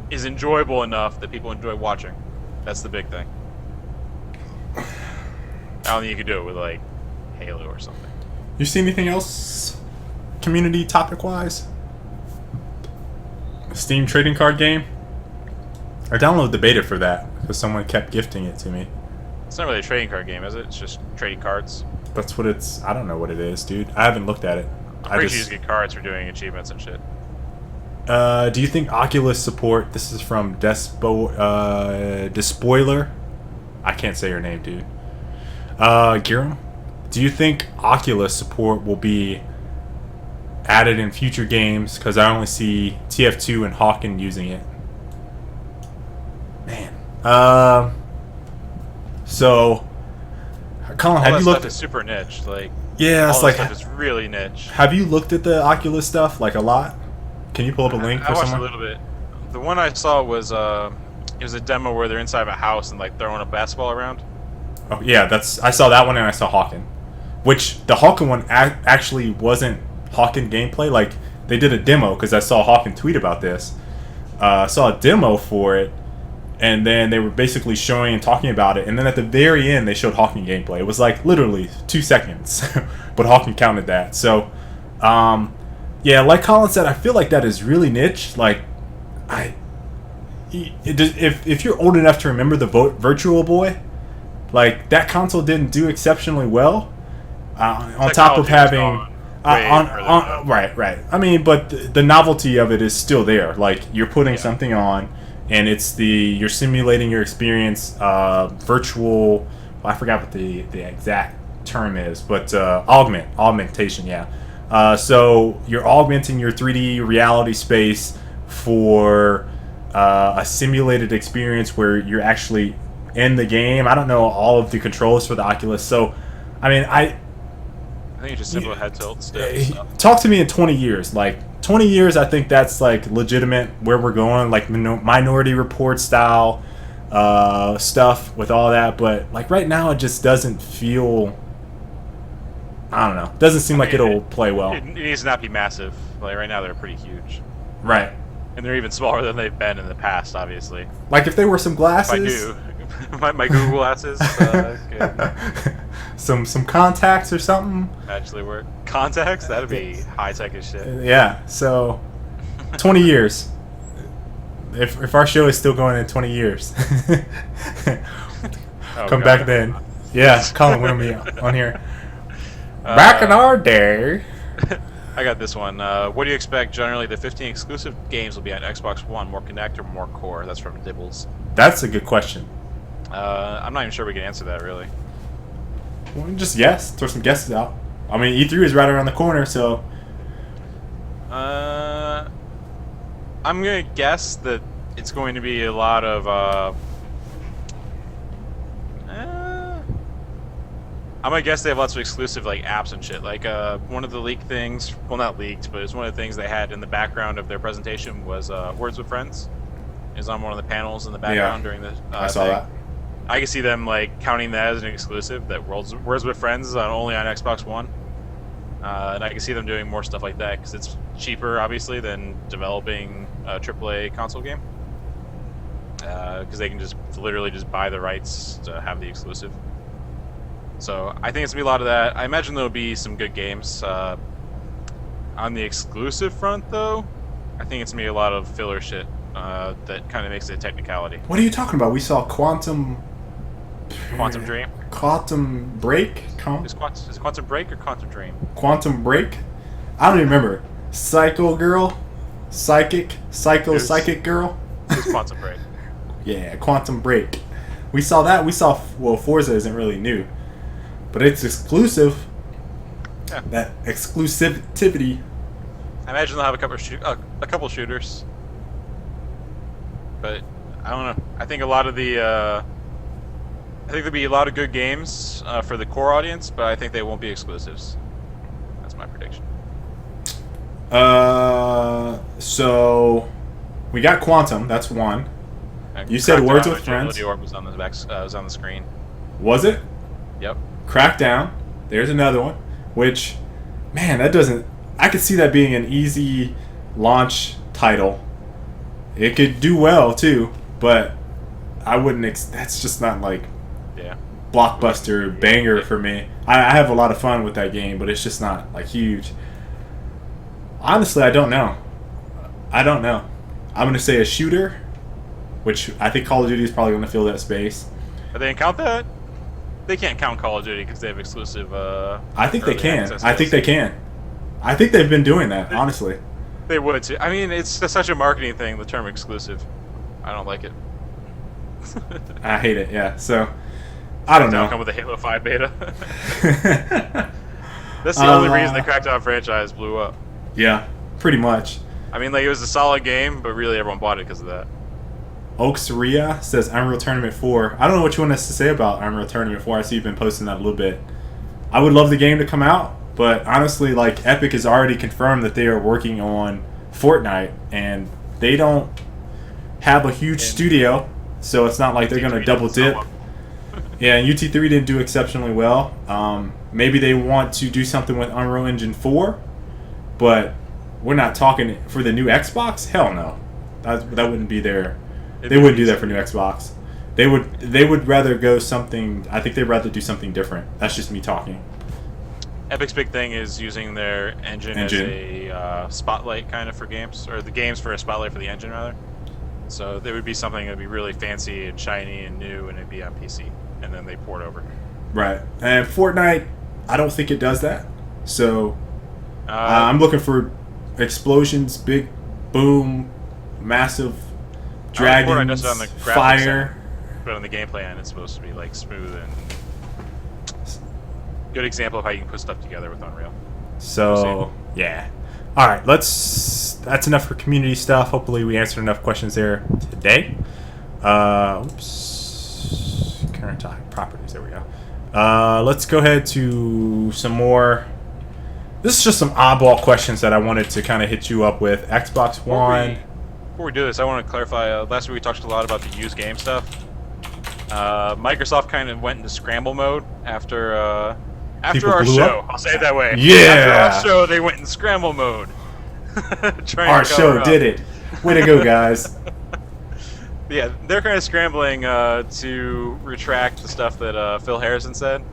is enjoyable enough that people enjoy watching. That's the big thing. I don't think you could do it with like Halo or something. You see anything else? Community topic wise, Steam trading card game. I downloaded the beta for that because someone kept gifting it to me. It's not really a trading card game, is it? It's just trading cards. That's what it's. I don't know what it is, dude. I haven't looked at it. I'm pretty sure you just get cards for doing achievements and shit. Do you think Oculus support? This is from Despoiler. I can't say her name, dude. Giram, do you think Oculus support will be added in future games? Because I only see TF2 and Hawken using it. Man. So, Colin, have you looked? Stuff is super niche. Like, yeah, it's all like stuff is really niche. Have you looked at the Oculus stuff like a lot? Can you pull up a link? I watched a little bit. The one I saw was it was a demo where they're inside of a house and like throwing a basketball around. Oh yeah, I saw that one and I saw Hawken, which the Hawken one actually wasn't Hawken gameplay. Like they did a demo because I saw Hawken tweet about this. I saw a demo for it, and then they were basically showing and talking about it, and then at the very end they showed Hawken gameplay. It was like literally 2 seconds, but Hawken counted that. So Yeah, like Colin said, I feel like that is really niche. Like, if you're old enough to remember the Virtual Boy, like that console didn't do exceptionally well. On top of having, right. I mean, but the novelty of it is still there. Like you're putting something on, and you're simulating your experience. Virtual. Well, I forgot what the exact term is, but augmentation. Yeah. So you're augmenting your 3D reality space for a simulated experience where you're actually in the game. I don't know all of the controls for the Oculus, so I mean, I think it's just simple head tilt stuff. Talk to me in 20 years. Like 20 years, I think that's like legitimate where we're going, like Minority Report style stuff with all that. But like right now, it just doesn't feel. I don't know. Doesn't seem like it'll play well. It needs to not be massive. Like right now, they're pretty huge. Right. And they're even smaller than they've been in the past, obviously. Like if they were some glasses. I do. my Google glasses. Some contacts or something. Actually work. Contacts? That'd be high tech as shit. Yeah. So, 20 years. If our show is still going in 20 years, come back then. Yeah, Colin will be on here. Back in our day. I got this one. What do you expect generally the 15 exclusive games will be on Xbox One? More Kinect or more Core? That's from Dibbles. That's a good question. I'm not even sure we can answer that, really. Well, just yes. Throw some guesses out. I mean, E3 is right around the corner, so... I'm going to guess that it's going to be a lot of... I'm gonna guess they have lots of exclusive like apps and shit. Like one of the leaked things, well not leaked, but it's one of the things they had in the background of their presentation was Words with Friends. It was on one of the panels in the background during the I saw that. I can see them like counting that as an exclusive, that Words with Friends is only on Xbox One. And I can see them doing more stuff like that because it's cheaper, obviously, than developing a AAA console game. Because they can just literally just buy the rights to have the exclusive. So I think it's gonna be a lot of that. I imagine there'll be some good games. On the exclusive front, though, I think it's gonna be a lot of filler shit that kind of makes it a technicality. What are you talking about? We saw Quantum Dream. Quantum Break. Is it Quantum Break or Quantum Dream? Quantum Break. I don't even remember. Psycho Girl, Psychic Girl. It's Quantum Break. Yeah, Quantum Break. We saw that. We saw Forza isn't really new. But it's exclusive. Yeah. That exclusivity. I imagine they'll have a couple shooters. But I don't know. I think a lot of the I think there'll be a lot of good games for the core audience, but I think they won't be exclusives. That's my prediction. So we got Quantum. That's one. And You said Words with Friends. The orb was on the back. Was on the screen. Was it? Yep. Crackdown. There's another one. Which, man, that doesn't. I could see that being an easy launch title. It could do well too, but I wouldn't. That's just not like blockbuster banger for me. I have a lot of fun with that game, but it's just not like huge. Honestly, I don't know. I'm gonna say a shooter, which I think Call of Duty is probably gonna fill that space. But they didn't count that. They can't count Call of Duty because they have exclusive. I think they can. I think they can. I think they've been doing that, honestly. They would too. I mean, it's such a marketing thing. The term exclusive. I don't like it. I hate it. Yeah. So I don't know. Come with a Halo 5 beta. That's the only reason the Crackdown franchise blew up. Yeah, pretty much. I mean, like it was a solid game, but really everyone bought it because of that. Oaksaria says Unreal Tournament 4. I don't know what you want us to say about Unreal Tournament 4. I see you've been posting that a little bit. I would love the game to come out, but honestly, like Epic has already confirmed that they are working on Fortnite, and they don't have a huge studio, so it's not like they're going to double dip. Yeah, and UT3 didn't do exceptionally well. Maybe they want to do something with Unreal Engine 4, but we're not talking for the new Xbox. Hell no, that wouldn't be their. They wouldn't do that for new Xbox. They would rather go something. I think they'd rather do something different. That's just me talking. Epic's big thing is using their engine as a spotlight kind of for games, or the games for a spotlight for the engine rather. So there would be something that would be really fancy and shiny and new, and it'd be on PC, and then they port over. Right. And Fortnite, I don't think it does that. So I'm looking for explosions, big boom, massive dragons, on the fire. But on the gameplay end, it's supposed to be like smooth and good example of how you can put stuff together with Unreal. So yeah. All right, that's enough for community stuff. Hopefully we answered enough questions there today. Oops. Current topic properties. There we go. Let's go ahead to some more. This is just some oddball questions that I wanted to kind of hit you up with. Xbox One. Before we do this, I want to clarify. Last week we talked a lot about the used game stuff. Microsoft kind of went into scramble mode after our show. I'll say it that way. Yeah. After our show, they went in scramble mode. Our show did it. Way to go, guys. Yeah, they're kind of scrambling to retract the stuff that Phil Harrison said,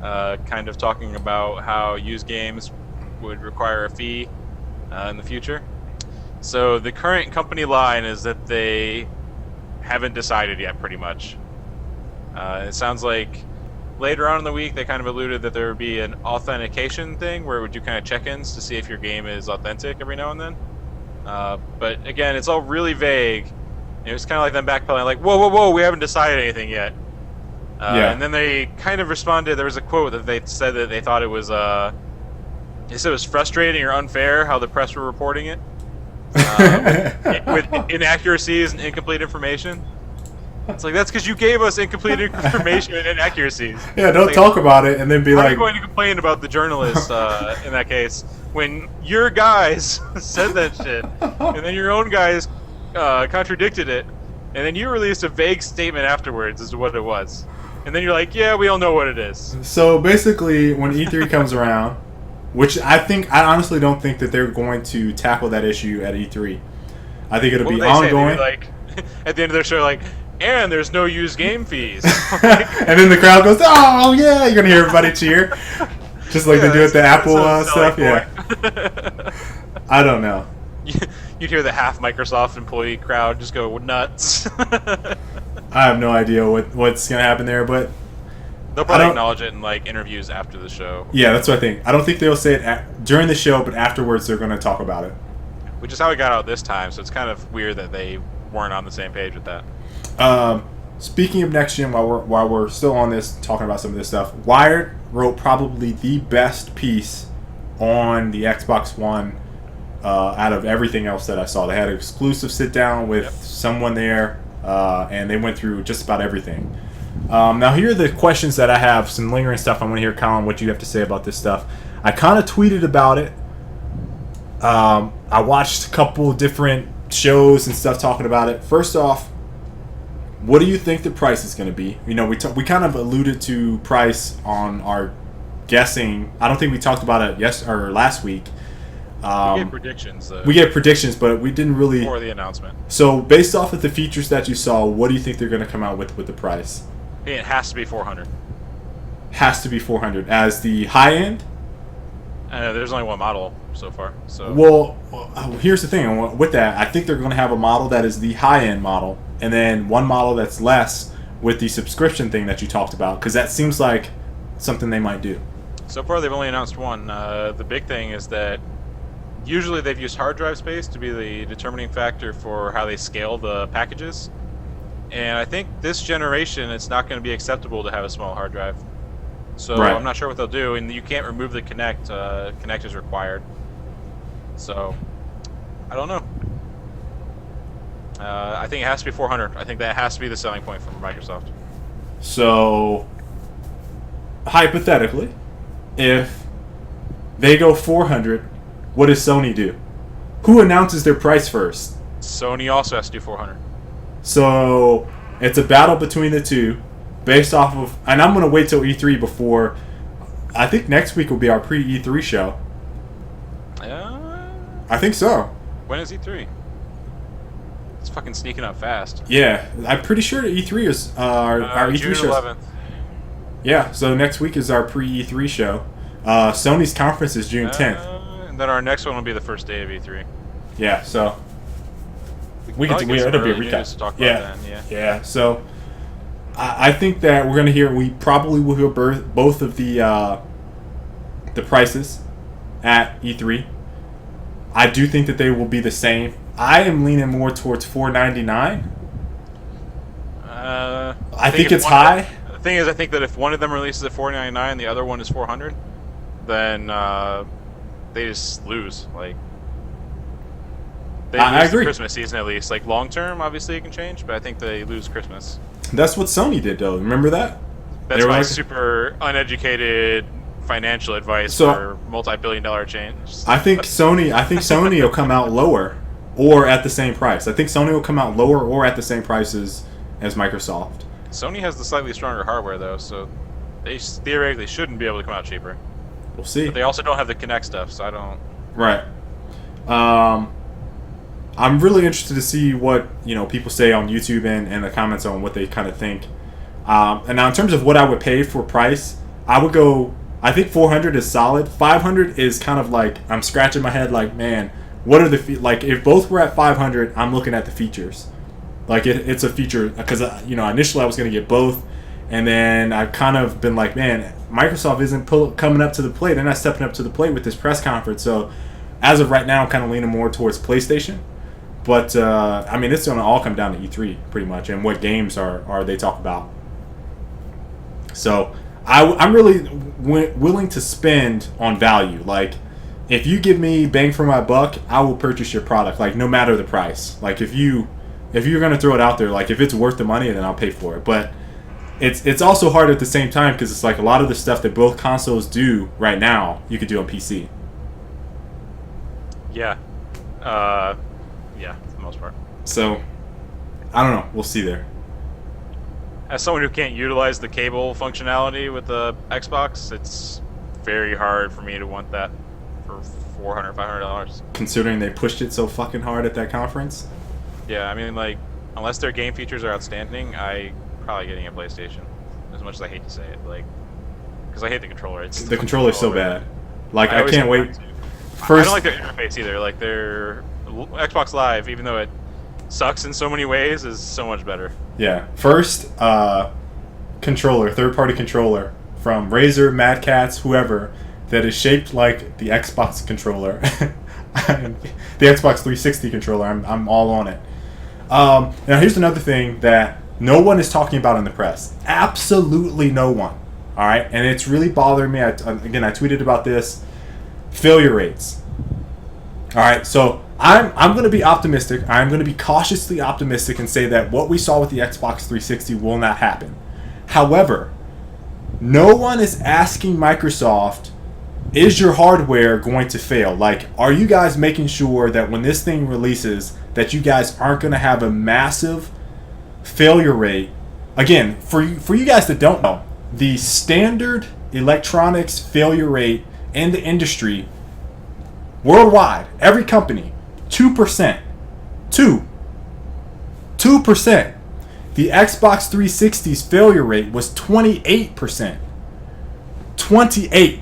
kind of talking about how used games would require a fee in the future. So the current company line is that they haven't decided yet, pretty much. It sounds like later on in the week they kind of alluded that there would be an authentication thing where it would do kind of check-ins to see if your game is authentic every now and then. But again, it's all really vague. It was kind of like them backpedaling, like, whoa, whoa, whoa, we haven't decided anything yet. And then they kind of responded. There was a quote that they said that they thought it was, they said it was frustrating or unfair how the press were reporting it, with inaccuracies and incomplete information. It's like, that's because you gave us incomplete information and inaccuracies. Yeah, don't like, talk about it and then be how like... are you going to complain about the journalists in that case when your guys said that shit, and then your own guys contradicted it, and then you released a vague statement afterwards as to what it was. And then you're like, yeah, we all know what it is. So basically, when E3 comes around, which I honestly don't think that they're going to tackle that issue at E3. I think it'll be ongoing. Like, at the end of their show, like, and there's no used game fees. And then the crowd goes, oh, yeah, you're going to hear everybody cheer. Just like they do at the Apple stuff. Yeah. I don't know. You'd hear the half Microsoft employee crowd just go nuts. I have no idea what's going to happen there, but they'll probably acknowledge it in like interviews after the show. Yeah, that's what I think. I don't think they'll say it during the show, but afterwards they're going to talk about it. Which is how it got out this time, so it's kind of weird that they weren't on the same page with that. Speaking of next gen, while we're still on this, talking about some of this stuff, Wired wrote probably the best piece on the Xbox One out of everything else that I saw. They had an exclusive sit down with someone there, and they went through just about everything. Now here are the questions that I have, some lingering stuff. I want to hear, Colin, what you have to say about this stuff. I kind of tweeted about it. I watched a couple different shows and stuff talking about it. First off, what do you think the price is going to be? You know, we kind of alluded to price on our guessing. I don't think we talked about it last week. We gave predictions. We gave predictions, but we didn't really... Before the announcement. So, based off of the features that you saw, what do you think they're going to come out with the price? It has to be $400. Has to be $400 as the high end? There's only one model so far. So. Well, here's the thing. With that, I think they're going to have a model that is the high end model, and then one model that's less with the subscription thing that you talked about, because that seems like something they might do. So far, they've only announced one. The big thing is that usually they've used hard drive space to be the determining factor for how they scale the packages. And I think this generation, it's not going to be acceptable to have a small hard drive. So right. I'm not sure what they'll do, and you can't remove the Kinect. Kinect is required. So I don't know. I think it has to be $400. I think that has to be the selling point from Microsoft. So hypothetically, if they go $400, what does Sony do? Who announces their price first? Sony also has to do $400. So it's a battle between the two. Based off of, and I'm going to wait till E3 before, I think next week will be our pre-E3 show. I think so. When is E3? It's fucking sneaking up fast. Yeah, I'm pretty sure E3 is our E3 June show. 11th. Yeah, so next week is our pre-E3 show. Sony's conference is June 10th. And then our next one will be the first day of E3. Yeah, so it'll be a recap. To talk about Yeah. So I think that we're gonna we probably will hear both of the prices at E3. I do think that they will be the same. I am leaning more towards $499. I think it's high. The thing is, I think that if one of them releases at $499 and the other one is $400, then they just lose. Like, they lose I agree. the Christmas season at least. Like, long term, obviously it can change, but I think they lose Christmas. That's what Sony did, though. Remember that? That's my super uneducated financial advice for multi-billion-dollar change. I think Sony will come out lower or at the same price. I think Sony will come out lower or at the same prices as Microsoft. Sony has the slightly stronger hardware, though, so they theoretically shouldn't be able to come out cheaper. We'll see. But they also don't have the Kinect stuff, so I don't... Right. I'm really interested to see what people say on YouTube and the comments on what they kind of think. And now in terms of what I would pay for price, I would go... I think 400 is solid. 500 is kind of like, I'm scratching my head like, man, what are the... Like, if both were at 500, I'm looking at the features. Like, it's a feature... Because, initially I was going to get both. And then I've kind of been like, man, Microsoft isn't coming up to the plate. They're not stepping up to the plate with this press conference. So, as of right now, I'm kind of leaning more towards PlayStation. But, it's going to all come down to E3, pretty much. And what games are they talk about. So... I'm really willing to spend on value. Like, if you give me bang for my buck, I will purchase your product. Like, no matter the price. Like, if you're gonna throw it out there, like if it's worth the money, then I'll pay for it. But it's also hard at the same time because it's like a lot of the stuff that both consoles do right now, you could do on PC. Yeah, for the most part. So, I don't know. We'll see there. As someone who can't utilize the cable functionality with the Xbox, it's very hard for me to want that for $400, $500. Considering they pushed it so fucking hard at that conference? Yeah, I mean, like, unless their game features are outstanding, I'm probably getting a PlayStation. As much as I hate to say it, like, because I hate the controller. The controller's so bad. Like, I can't wait. I don't like their interface either. Like, their Xbox Live, even though it sucks in so many ways, is so much better. Yeah. First, controller, third-party controller from Razer, Mad Catz, whoever, that is shaped like the Xbox controller, the Xbox 360 controller. I'm all on it. Now, here's another thing that no one is talking about in the press. Absolutely no one. All right, and it's really bothering me. I tweeted about this. Failure rates. All right, so I'm going to be optimistic. I'm going to be cautiously optimistic and say that what we saw with the Xbox 360 will not happen. However, no one is asking Microsoft, is your hardware going to fail? Like, are you guys making sure that when this thing releases that you guys aren't going to have a massive failure rate? Again, for you guys that don't know, the standard electronics failure rate in the industry worldwide, every company, 2%. 2%. The Xbox 360's failure rate was 28%. 28.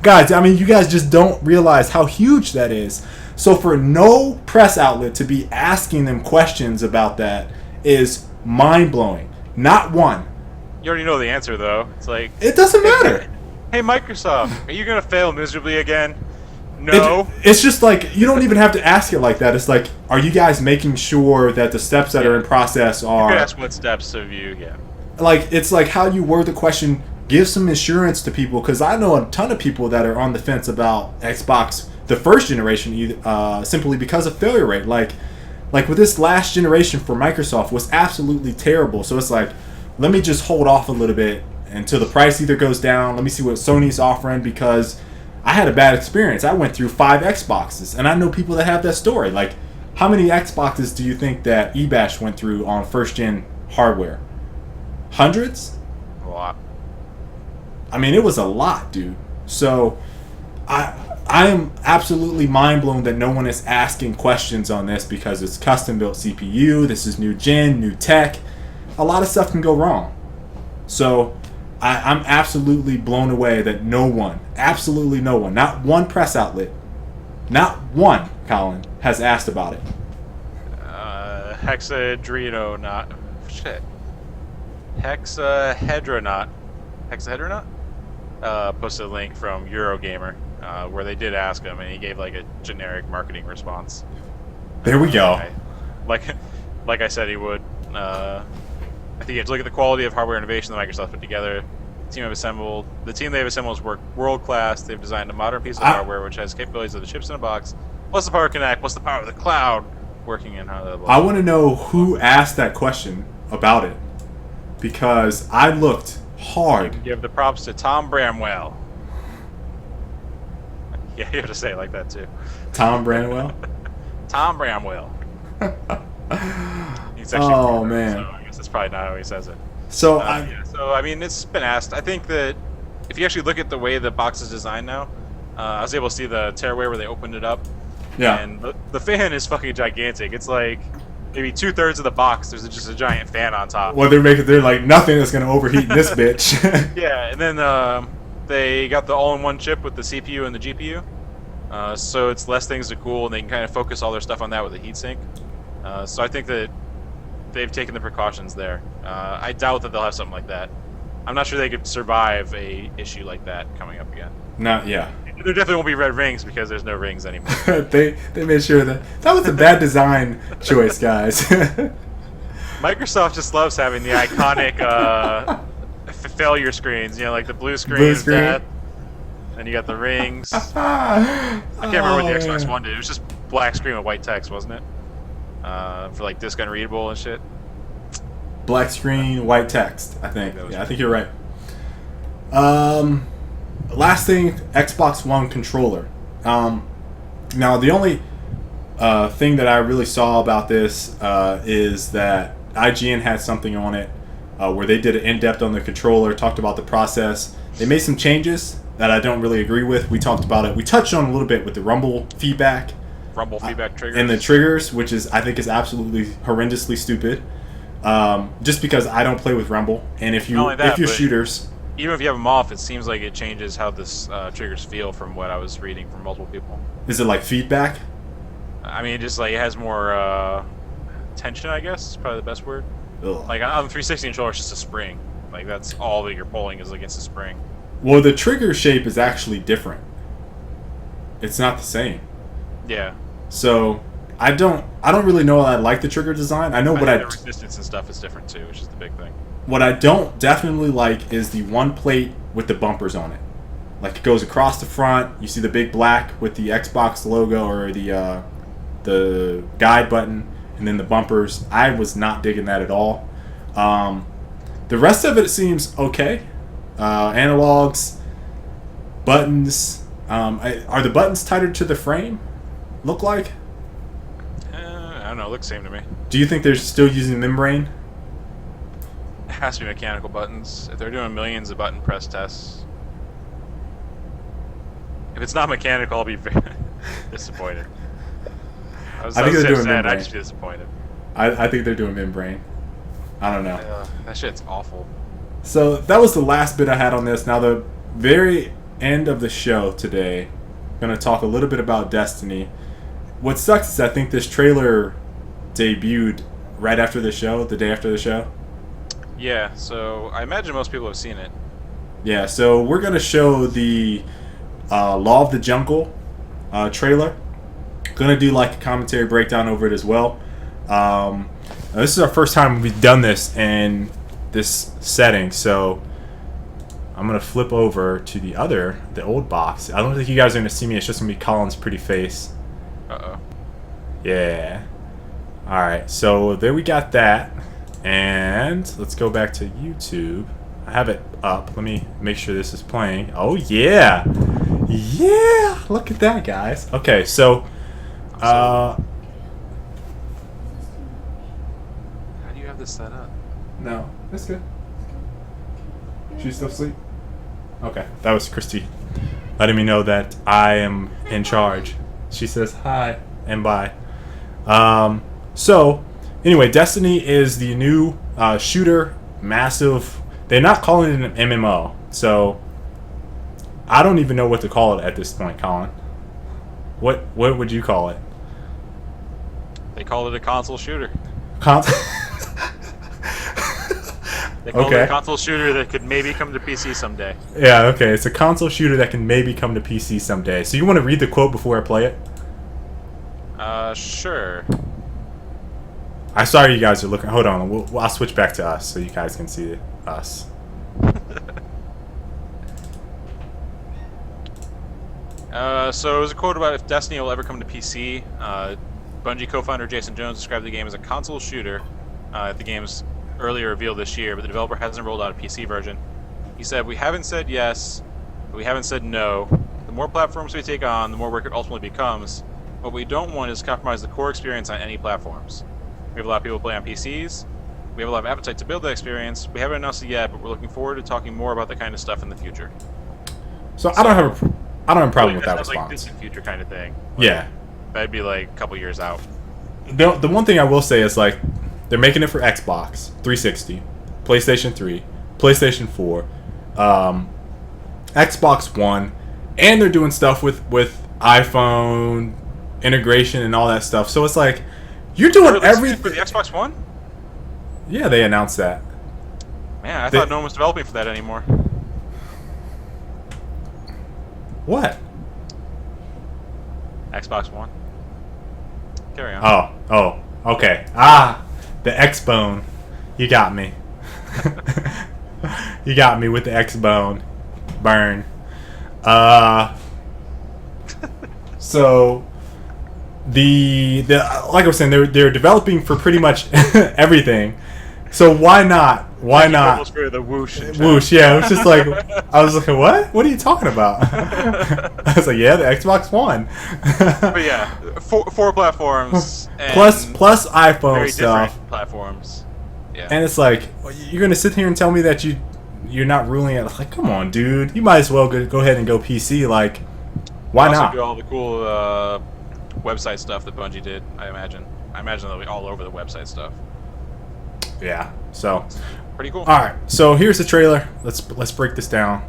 Guys, I mean, you guys just don't realize how huge that is. So for no press outlet to be asking them questions about that is mind-blowing. Not one. You already know the answer, though. It's like... It doesn't matter. Hey, Microsoft, are you going to fail miserably again? No. It's just like, you don't even have to ask it like that. It's like, are you guys making sure that the steps that are in process are... You could ask what steps of you, Like, it's like how you word the question, give some assurance to people, because I know a ton of people that are on the fence about Xbox, the first generation, simply because of failure rate. Like with this last generation for Microsoft was absolutely terrible. So it's like, let me just hold off a little bit until the price either goes down. Let me see what Sony's offering, because I had a bad experience. I went through 5 Xboxes, and I know people that have that story. Like, how many Xboxes do you think that eBash went through on first-gen hardware? Hundreds? A lot. I mean, it was a lot, dude. So, I am absolutely mind-blown that no one is asking questions on this, because it's custom-built CPU, this is new gen, new tech. A lot of stuff can go wrong. So, I'm absolutely blown away that no one, absolutely no one, not one press outlet, not one, Colin, has asked about it. Hexahedronaut. Shit. Hexahedronaut. Posted a link from Eurogamer where they did ask him, and he gave like a generic marketing response. There we go. Like I said he would. I think you have to look at the quality of hardware innovation that Microsoft put together. The team they've assembled is world class. They've designed a modern piece of hardware which has capabilities of the chips in a box, plus the power connect, plus the power of the cloud working in how the. I want to know who asked that question about it, because I looked hard. You give the props to Tom Bramwell. Yeah, you have to say it like that too. Tom Bramwell. Tom Bramwell. He's Oh man. So I guess that's probably not how he says it. So so I mean, it's been asked. I think that if you actually look at the way the box is designed now, I was able to see the tearaway where they opened it up. Yeah. And the fan is fucking gigantic. It's like maybe 2/3 of the box. There's just a giant fan on top. Well, they're like nothing that's gonna overheat in this bitch. Yeah, and then they got the all-in-one chip with the CPU and the GPU. So it's less things to cool, and they can kind of focus all their stuff on that with the heatsink. So I think that they've taken the precautions there. I doubt that they'll have something like that. I'm not sure they could survive a issue like that coming up again. Yeah. There definitely won't be red rings because there's no rings anymore. they made sure that was a bad design choice, guys. Microsoft just loves having the iconic failure screens. You know, like the blue screen. Death, and you got the rings. I can't remember what the Xbox One did. It was just black screen with white text, wasn't it? For like disc unreadable and shit. Black screen, white text. I think. Yeah, I think you're right. Last thing, Xbox One controller. Now the only thing that I really saw about this is that IGN had something on it where they did an in-depth on the controller, talked about the process. They made some changes that I don't really agree with. We talked about it. We touched on a little bit with the rumble feedback. Rumble feedback triggers. And the triggers, which I think is absolutely horrendously stupid. Just because I don't play with rumble, and if you're shooters. Even if you have them off, it seems like it changes how this triggers feel from what I was reading from multiple people. Is it like feedback? I mean, just like it has more tension, I guess, is probably the best word. Ugh. Like on the 360 controller, it's just a spring. Like that's all that you're pulling is against a spring. Well, the trigger shape is actually different. It's not the same. Yeah. So I don't really know I like the trigger design. I know the resistance and stuff is different too, which is the big thing. What I don't definitely like is the one plate with the bumpers on it. Like it goes across the front. You see the big black with the Xbox logo or the guide button, and then the bumpers. I was not digging that at all. The rest of it seems okay. Analogs, buttons. Are the buttons tighter to the frame? Look like? I don't know. It looks the same to me. Do you think they're still using membrane? It has to be mechanical buttons. If they're doing millions of button press tests. If it's not mechanical, I'll be very disappointed. I think they're doing membrane. I'd just be disappointed. I think they're doing membrane. I don't know. That shit's awful. So that was the last bit I had on this. Now the very end of the show today, I'm going to talk a little bit about Destiny. What sucks is I think this trailer debuted right after the show, the day after the show. Yeah, so I imagine most people have seen it. Yeah, so we're going to show the Law of the Jungle trailer. Going to do like a commentary breakdown over it as well. This is our first time we've done this in this setting, so I'm going to flip over to the old box. I don't think you guys are going to see me. It's just going to be Colin's pretty face. Uh-oh. Yeah. Alright, so there we got that. And let's go back to YouTube. I have it up. Let me make sure this is playing. Oh, yeah. Yeah. Look at that, guys. Okay, so... how do you have this set up? No, that's good. She's still asleep? Okay, that was Christy letting me know that I am in charge. She says hi and bye. So, anyway, Destiny is the new shooter, massive they're not calling it an MMO. So I don't even know what to call it at this point, Colin. What would you call it? They call it a console shooter. They call it a console shooter that could maybe come to PC someday. Yeah, okay. It's a console shooter that can maybe come to PC someday. So you want to read the quote before I play it? Sure. I saw you guys are looking. Hold on. I'll switch back to us so you guys can see us. So it was a quote about if Destiny will ever come to PC. Bungie co-founder Jason Jones described the game as a console shooter. The game's earlier revealed this year, but the developer hasn't rolled out a PC version. He said, "We haven't said yes, but we haven't said no. The more platforms we take on, the more work it ultimately becomes. What we don't want is to compromise the core experience on any platforms. We have a lot of people play on PCs. We have a lot of appetite to build that experience. We haven't announced it yet, but we're looking forward to talking more about that kind of stuff in the future." So I don't have a problem with that response. Like distant future kind of thing. Yeah, that'd be like a couple years out. The one thing I will say is like they're making it for Xbox 360, PlayStation 3, PlayStation 4, Xbox One, and they're doing stuff with iPhone integration and all that stuff. So it's like you're doing everything for the Xbox One. Yeah, they announced that. Man, I thought no one was developing for that anymore. What? Xbox One. Carry on. Oh, okay. The X-Bone. You got me. You got me with the X-Bone. Burn. So the like I was saying, they're developing for pretty much everything. So why not? Why not? Almost for the whoosh. Whoosh, yeah. It was just like I was like, what? What are you talking about? I was like, yeah, the Xbox One. But yeah, four platforms. And plus iPhone very stuff. Different platforms. Yeah. And it's like you're gonna sit here and tell me that you're not ruling it. Like, come on, dude. You might as well go ahead and go PC. Like, why also not? do all the cool website stuff that Bungie did. I imagine they'll be all over the website stuff. Yeah. So. Pretty cool. All right, so here's the trailer. Let's break this down.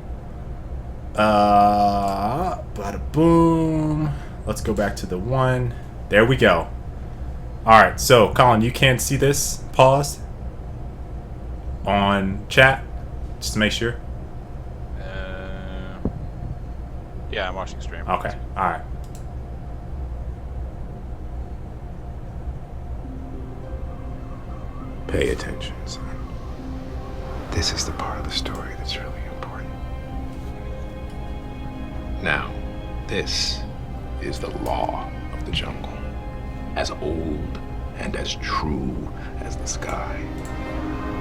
Bada boom. Let's go back to the one. There we go. All right, so Colin, you can see this paused on chat, just to make sure. Yeah, I'm watching stream. Okay. All right. Pay attention, son. This is the part of the story that's really important. Now, this is the law of the jungle, as old and as true as the sky.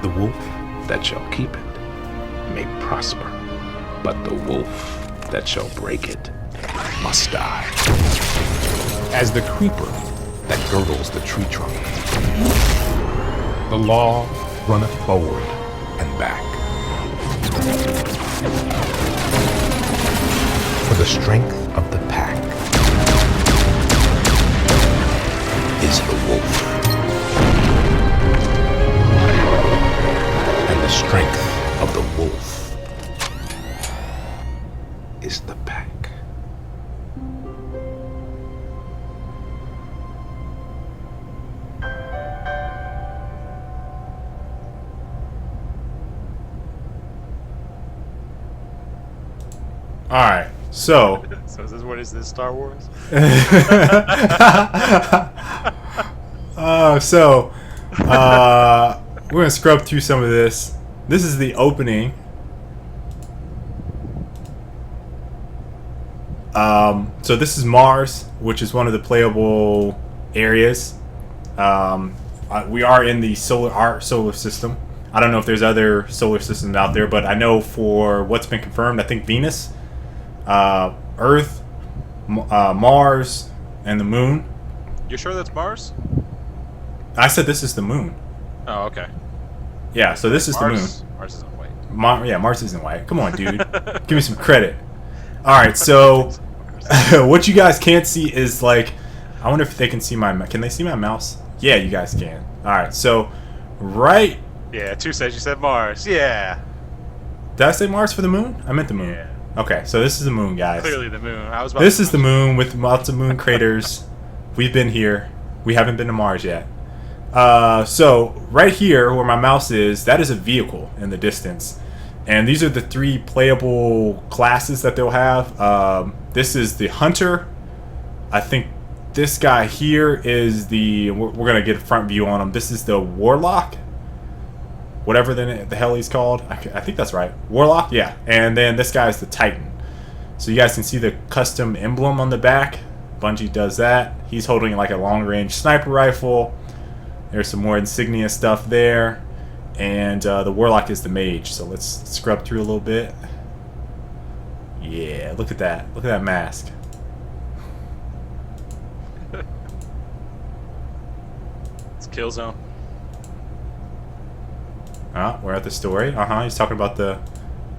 The wolf that shall keep it may prosper, but the wolf that shall break it must die. As the creeper that girdles the tree trunk, the law runneth forward and back. For the strength of the pack is the wolf, and the strength of the wolf is the pack. All right. So is this Star Wars? We're gonna scrub through some of this. This is the opening. So this is Mars, which is one of the playable areas. We are in the our solar system. I don't know if there's other solar systems out there, but I know for what's been confirmed, I think Venus, Earth, Mars, and the Moon. You sure that's Mars? I said this is the Moon. Oh, okay. Yeah, so this is the Moon. Mars isn't white. Mars isn't white. Come on, dude. Give me some credit. All right, so what you guys can't see is like, I wonder if they can see can they see my mouse? Yeah, you guys can. All right, so right. Yeah, 2 says you said Mars. Yeah. Did I say Mars for the moon? I meant the moon. Yeah. Okay, so this is the moon, guys. Clearly the moon. I was about This to is the moon with lots of moon craters. We've been here. We haven't been to Mars yet. So right here where my mouse is, that is a vehicle in the distance. And these are the 3 playable classes that they'll have. This is the Hunter. I think this guy here is the... We're going to get a front view on him. This is the Warlock. Whatever the hell he's called. I think that's right. Warlock? Yeah. And then this guy is the Titan. So you guys can see the custom emblem on the back. Bungie does that. He's holding like a long-range sniper rifle. There's some more insignia stuff there. And the Warlock is the mage. So let's scrub through a little bit. Yeah, look at that. Look at that mask. It's Killzone. We're at the story. He's talking about the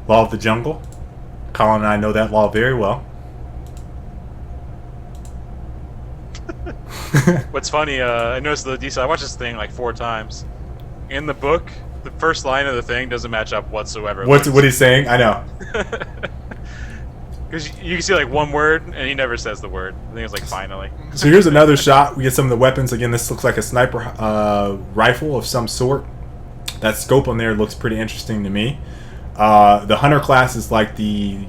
law of the jungle. Colin and I know that law very well. What's funny, I noticed the DC. I watched this thing like 4 times. In the book, the first line of the thing doesn't match up whatsoever. What he's saying? I know. Because you can see like one word, and he never says the word. I think it's like finally. So here's another shot. We get some of the weapons. Again, this looks like a sniper rifle of some sort. That scope on there looks pretty interesting to me. The Hunter class is like the...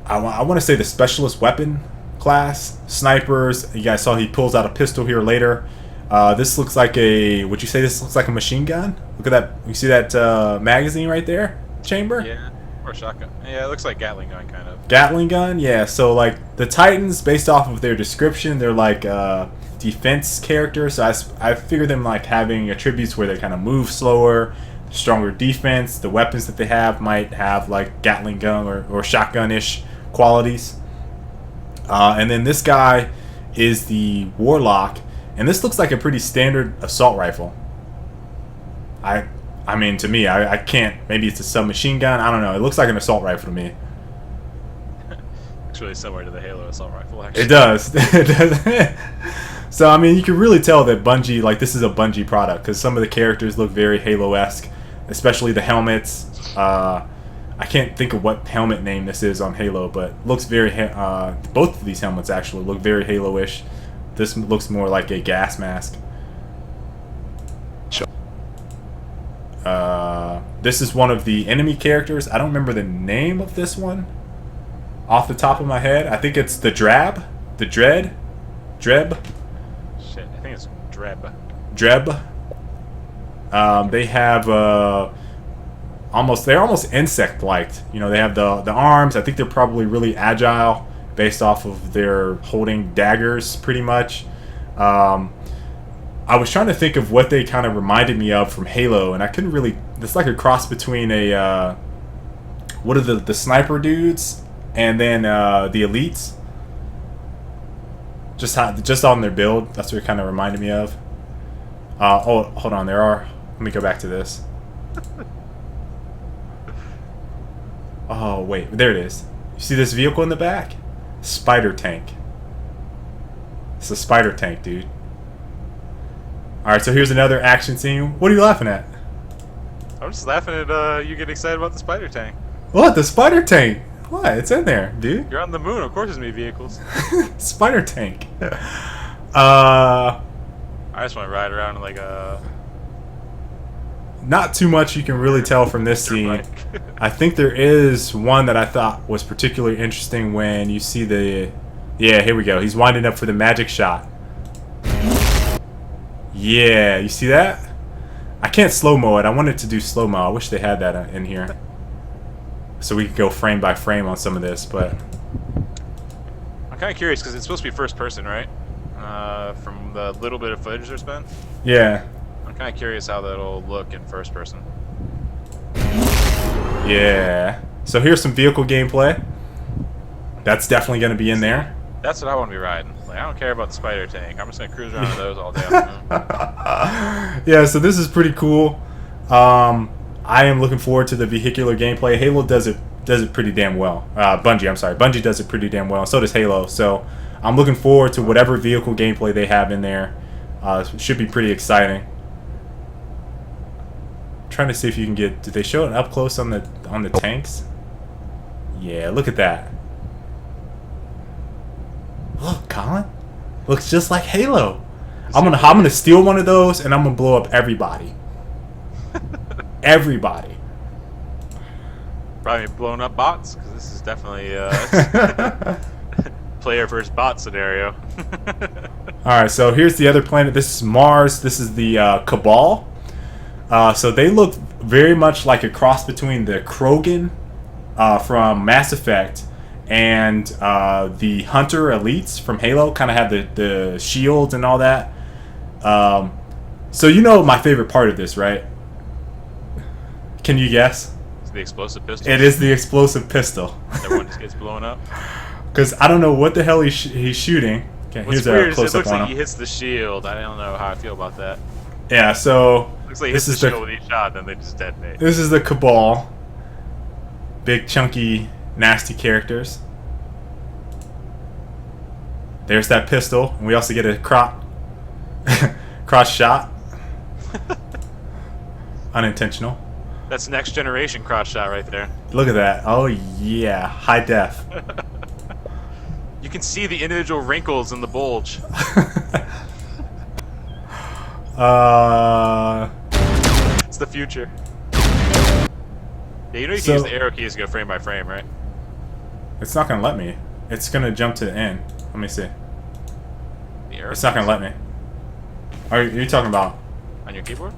I want to say the specialist weapon class. Snipers. You guys saw he pulls out a pistol here later. This looks like a... Would you say this looks like a machine gun? Look at that. You see that magazine right there? Chamber? Yeah. Or shotgun. Yeah, it looks like Gatling gun, kind of. Gatling gun? Yeah, so like the Titans, based off of their description, they're like defense characters. So I figure them like having attributes where they kind of move slower, stronger defense. The weapons that they have might have like Gatling gun or shotgun-ish qualities. And then this guy is the Warlock. And this looks like a pretty standard assault rifle. I mean, to me, I can't... Maybe it's a submachine gun. I don't know. It looks like an assault rifle to me. It's really similar to the Halo assault rifle, actually. It does. It does. So, I mean, you can really tell that Bungie... Like, this is a Bungie product. Because some of the characters look very Halo-esque. Especially the helmets. I can't think of what helmet name this is on Halo. But looks very... both of these helmets, actually, look very Halo-ish. This looks more like a gas mask. This is one of the enemy characters. I don't remember the name of this one off the top of my head. I think it's the Drab. The Dread. Dreb. Shit, I think it's Dreb. Dreb. They have they're almost insect-like. You know, they have the arms. I think they're probably really agile based off of their holding daggers, pretty much. I was trying to think of what they kind of reminded me of from Halo, and I couldn't really... It's like a cross between a... what are the sniper dudes and then the elites. Just on their build, that's what it kind of reminded me of. Oh, hold on, let me go back to this. Oh, wait, there it is. You see this vehicle in the back? Spider tank. It's a spider tank, dude. Alright, so here's another action scene. What are you laughing at? I'm just laughing at you getting excited about the spider tank. What? The spider tank? What? It's in there, dude. You're on the moon, of course there's gonna be vehicles. Spider tank. I just want to ride around like a... Not too much you can really tell from this scene. I think there is one that I thought was particularly interesting when you see the... Yeah, here we go. He's winding up for the magic shot. Yeah, you see that? I can't slow-mo it. I wanted to do slow-mo. I wish they had that in here. So we could go frame by frame on some of this, but... I'm kind of curious, because it's supposed to be first person, right? From the little bit of footage there's been. Yeah. I'm kind of curious how that'll look in first person. Yeah. So here's some vehicle gameplay. That's definitely going to be in there. That's what I want to be riding. Like, I don't care about the spider tank. I'm just going to cruise around with those all day on the moon. Yeah, so this is pretty cool. I am looking forward to the vehicular gameplay. Halo does it pretty damn well. Bungie does it pretty damn well. So does Halo. So I'm looking forward to whatever vehicle gameplay they have in there. It should be pretty exciting. I'm trying to see if you can get... Did they show it up close on the on the tanks. Yeah, look at that. Look, Colin. Looks just like Halo. I'm gonna steal one of those and I'm gonna blow up everybody. Everybody. Probably blowing up bots because this is definitely player versus bot scenario. All right, so here's the other planet. This is Mars. This is the Cabal. So they look very much like a cross between the Krogan from Mass Effect and the Hunter Elites from Halo. Kind of have the shields and all that. So you know my favorite part of this, right? Can you guess? It's the explosive pistol. It is the explosive pistol. Everyone just gets blown up. Because I don't know what the hell he's shooting. Okay, What's here's weird a is close it up looks on like him. he hits the shield. I don't know how I feel about that. Yeah, so Looks like he this hits is the shield with each shot, then they just detonate. this is the Cabal. Big, chunky, nasty characters. There's that pistol, and we also get a cross shot. Unintentional. That's next generation crotch shot right there. Look at that. Oh yeah, high def. You can see the individual wrinkles in the bulge. It's the future. Yeah, you know you can use the arrow keys to go frame by frame, right? It's not gonna let me. It's gonna jump to the end. Let me see. The arrow It's not gonna let me. Are you talking about? on your keyboard?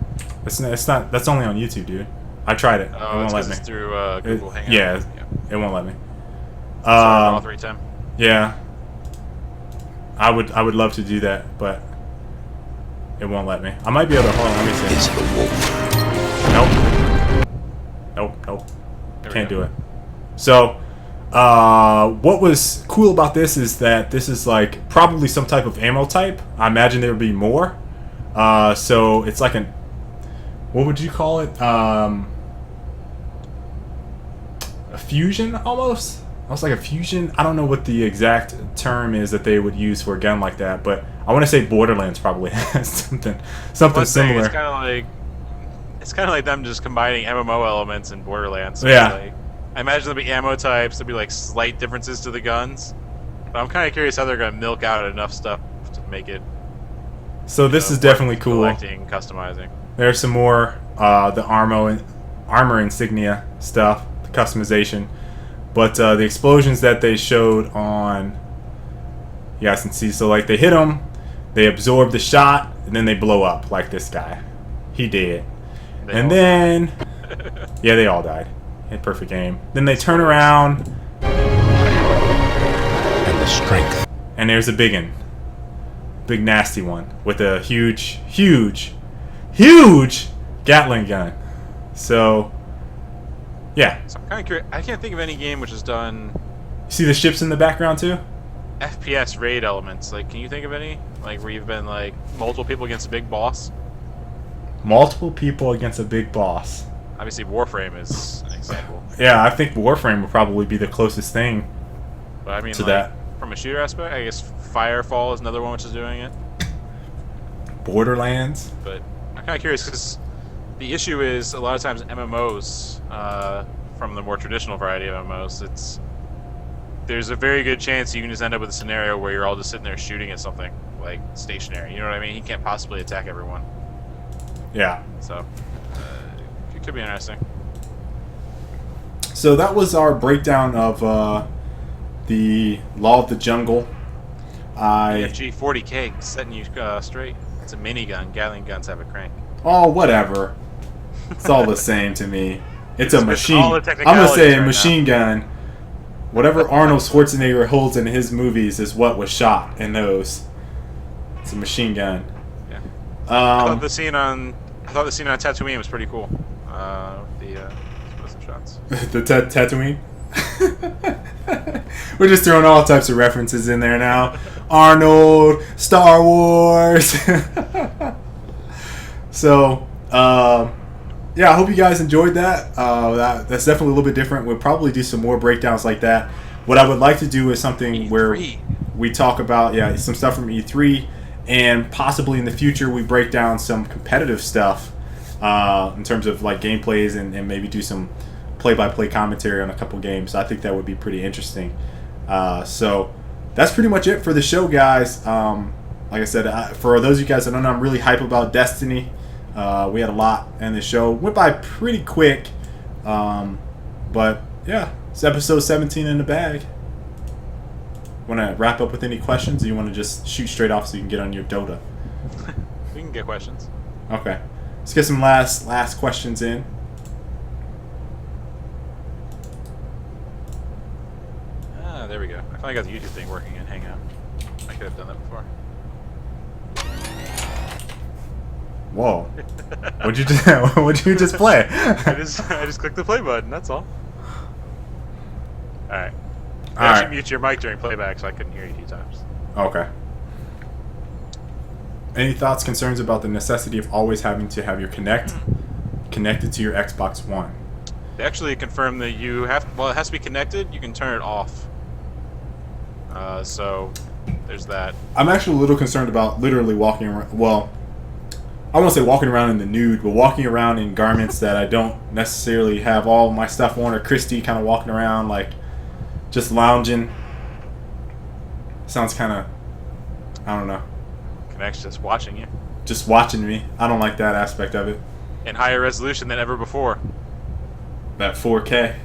It's not. That's only on YouTube, dude. I tried it. Oh, It won't it's let 'cause me. it's through Google Hangout. Yeah, it won't let me. Sorry, all 3 10. Yeah. I would love to do that, but it won't let me. I might be able to. Hold on, let me see. It's the wolf. Nope. There we Can't go. do it. So, what was cool about this is that this is like probably some type of ammo type. I imagine there would be more. So it's like what would you call it? A fusion almost? Almost like a fusion. I don't know what the exact term is that they would use for a gun like that, but I want to say Borderlands probably has something One thing, similar. it's kind of like them just combining MMO elements in Borderlands. So Yeah. like, I imagine there'll be ammo types. There'll be like slight differences to the guns. But I'm kind of curious how they're gonna milk out enough stuff to make it. So this is definitely cool. Collecting, customizing. There's some more the armor insignia stuff, the customization. But the explosions that they showed on, you guys can see. So like they hit them, they absorb the shot, and then they blow up like this guy. He did. And then, yeah, they all died. Hit perfect aim. Then they turn around, And the strength. and there's a big one. Big nasty one with a huge Gatling gun. So, yeah. So I'm kind of curious. I can't think of any game which has done You see the ships in the background too? FPS raid elements. Like, can you think of any? Like, where you've been like multiple people against a big boss? Multiple people against a big boss. Obviously, Warframe is an example. Yeah, I think Warframe would probably be the closest thing But I mean, to like, that. from a shooter aspect, I guess Firefall is another one which is doing it. Borderlands. But I'm kind of curious because the issue is a lot of times MMOs, from the more traditional variety of MMOs, there's a very good chance you can just end up with a scenario where you're all just sitting there shooting at something like stationary. You know what I mean? He can't possibly attack everyone. Yeah. So it could be interesting. So that was our breakdown of the Law of the Jungle. BFG 40K setting you straight. It's a minigun. Gatling guns have a crank. Oh, whatever. It's all the same to me. It's a It's machine. all the I'm gonna technicalities say a right machine gun. Whatever Arnold Schwarzenegger holds in his movies is what was shot in those. It's a machine gun. Yeah. I thought Um, the scene on Tatooine was pretty cool. The explosive shots. the Tatooine. We're just throwing all types of references in there now. Arnold, Star Wars. So, yeah, I hope you guys enjoyed that. That's definitely a little bit different. We'll probably do some more breakdowns like that. What I would like to do is something E3. where we talk about some stuff from E3, and possibly in the future we break down some competitive stuff in terms of like gameplays and maybe do some play-by-play commentary on a couple games. I think that would be pretty interesting. So that's pretty much it for the show, guys. Like I said, for those of you guys that don't know, I'm really hype about Destiny. We had a lot in the show. Went by pretty quick. But yeah, it's episode 17 in the bag. Want to wrap up with any questions, or you want to just shoot straight off so you can get on your Dota? We can get questions. Okay. Let's get some last questions in. There we go. I finally got the YouTube thing working in Hangout. I could have done that before. Whoa. What'd you just play? I just clicked the play button, that's all. Alright. All Actually right. mute your mic during playback so I couldn't hear you 2 times. Okay. Any thoughts, concerns about the necessity of always having to have your Kinect connected to your Xbox One? They actually confirmed that you have, well, it has to be connected, you can turn it off. So there's that. I'm actually a little concerned about literally walking around. Well, I won't say walking around in the nude, but walking around in garments that I don't necessarily have all my stuff on, or Christy kind of walking around like just lounging. Sounds kind of, I don't know. Kinect's just watching you. Just watching me. I don't like that aspect of it. In higher resolution than ever before. That 4K.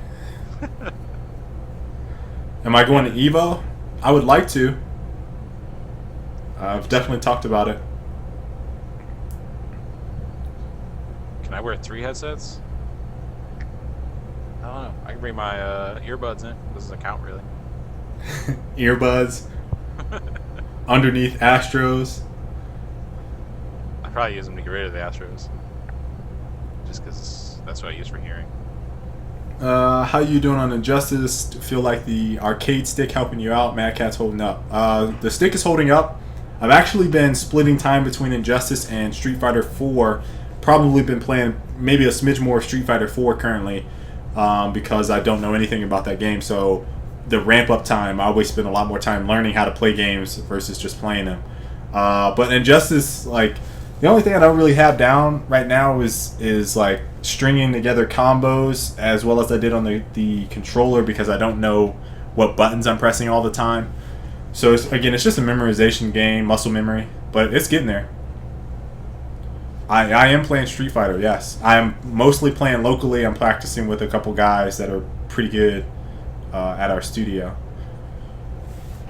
Am I going to Evo? I would like to. I've definitely talked about it. Can I wear 3 headsets? I don't know. I can bring my earbuds in. This doesn't count really. Earbuds. Underneath Astros. I probably use them to get rid of the Astros. Just because that's what I use for hearing. How you doing on Injustice? Feel like the arcade stick helping you out? Mad Cat's holding up. The stick is holding up. I've actually been splitting time between Injustice and Street Fighter 4. Probably been playing maybe a smidge more of Street Fighter 4 currently, because I don't know anything about that game. So the ramp up time, I always spend a lot more time learning how to play games versus just playing them. But Injustice, like, the only thing I don't really have down right now is like stringing together combos, as well as I did on the controller, because I don't know what buttons I'm pressing all the time. So it's just a memorization game, muscle memory, but it's getting there. I am playing Street Fighter, yes. I'm mostly playing locally. I'm practicing with a couple guys that are pretty good at our studio.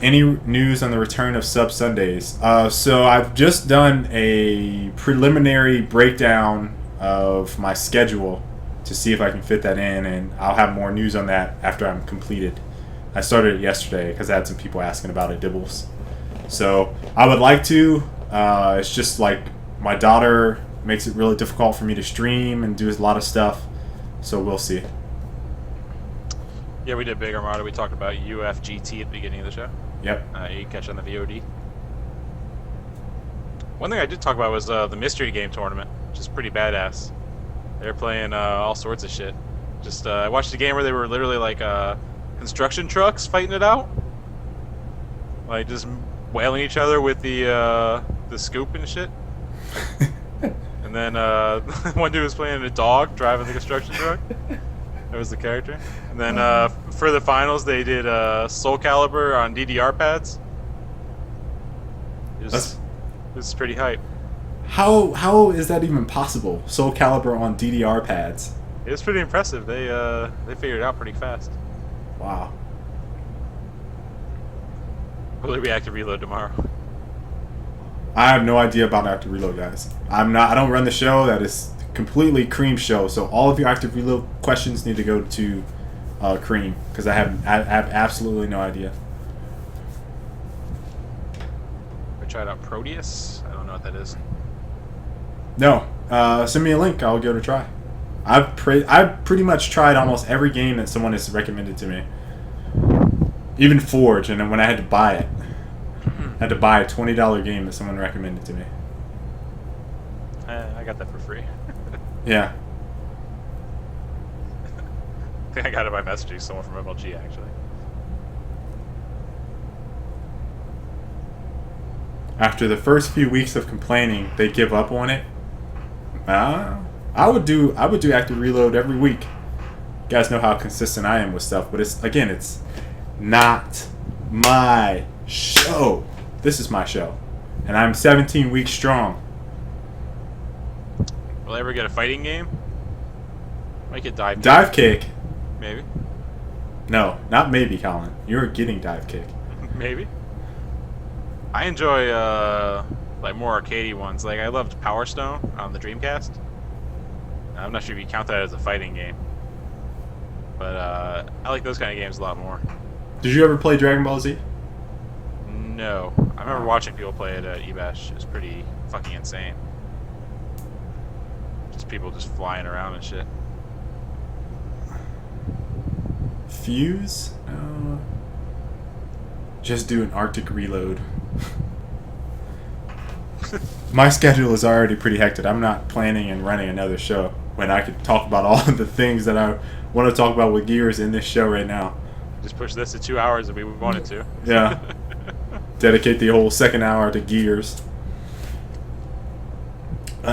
Any news on the return of Sub Sundays? So I've just done a preliminary breakdown of my schedule to see if I can fit that in, and I'll have more news on that after I'm completed. I started it yesterday because I had some people asking about it, Dibbles. So I would like to. It's just like my daughter makes it really difficult for me to stream and do a lot of stuff. So we'll see. Yeah, we did Big Armada. We talked about UFGT at the beginning of the show. Yep. You can catch on the VOD. One thing I did talk about was the mystery game tournament, which is pretty badass. They're playing all sorts of shit. Just I watched a game where they were literally like construction trucks fighting it out, like just wailing each other with the scoop and shit. And then one dude was playing a dog driving the construction truck. That was the character. And then for the finals, they did Soul Calibur on DDR pads. It was pretty hype. How is that even possible? Soul Calibur on DDR pads. It was pretty impressive. They figured it out pretty fast. Wow. Will it be active reload tomorrow? I have no idea about Active Reload, guys. I don't run the show. That is completely Cream show. So all of your Active Reload questions need to go to Cream, because I have absolutely no idea. I tried out Proteus. I don't know what that is. No. Send me a link. I'll give it a try. I've pretty much tried almost every game that someone has recommended to me. Even Forge, and then when I had to buy it. I had to buy a $20 game that someone recommended to me. I got that for free. Yeah. I think I got it by messaging someone from MLG, actually. After the first few weeks of complaining, they give up on it. I would do Active Reload every week. guys know how consistent I am with stuff, but it's not my show. This is my show, and I'm 17 weeks strong. Will I ever get a fighting game? Might get dive. Dive kick? Maybe. No, not maybe, Colin. You're getting dive kick. Maybe. I enjoy like more arcadey ones. Like I loved Power Stone on the Dreamcast. I'm not sure if you count that as a fighting game, but I like those kind of games a lot more. Did you ever play Dragon Ball Z? No, I remember watching people play it at eBash. It was pretty fucking insane. Just people just flying around and shit. Fuse? Just do an Arctic reload. My schedule is already pretty hectic. I'm not planning and running another show when I could talk about all of the things that I want to talk about with Gears in this show right now. Just push this to 2 hours if we wanted to. Yeah. Dedicate the whole second hour to Gears. You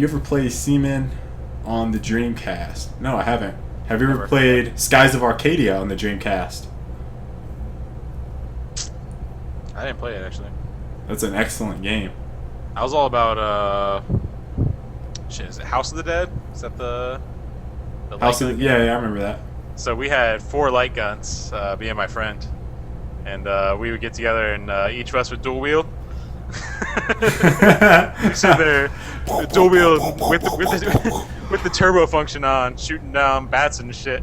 ever played Seaman on the Dreamcast? No, I haven't. Have you ever played Skies of Arcadia on the Dreamcast? I didn't play it actually. That's an excellent game. I was all about shit. Is it House of the Dead? Is that the House of the, yeah, I remember that. So we had 4 light guns, me and my friend, and we would get together and each of us would dual wield. We sit there, dual wield with the turbo function on, shooting down bats and shit.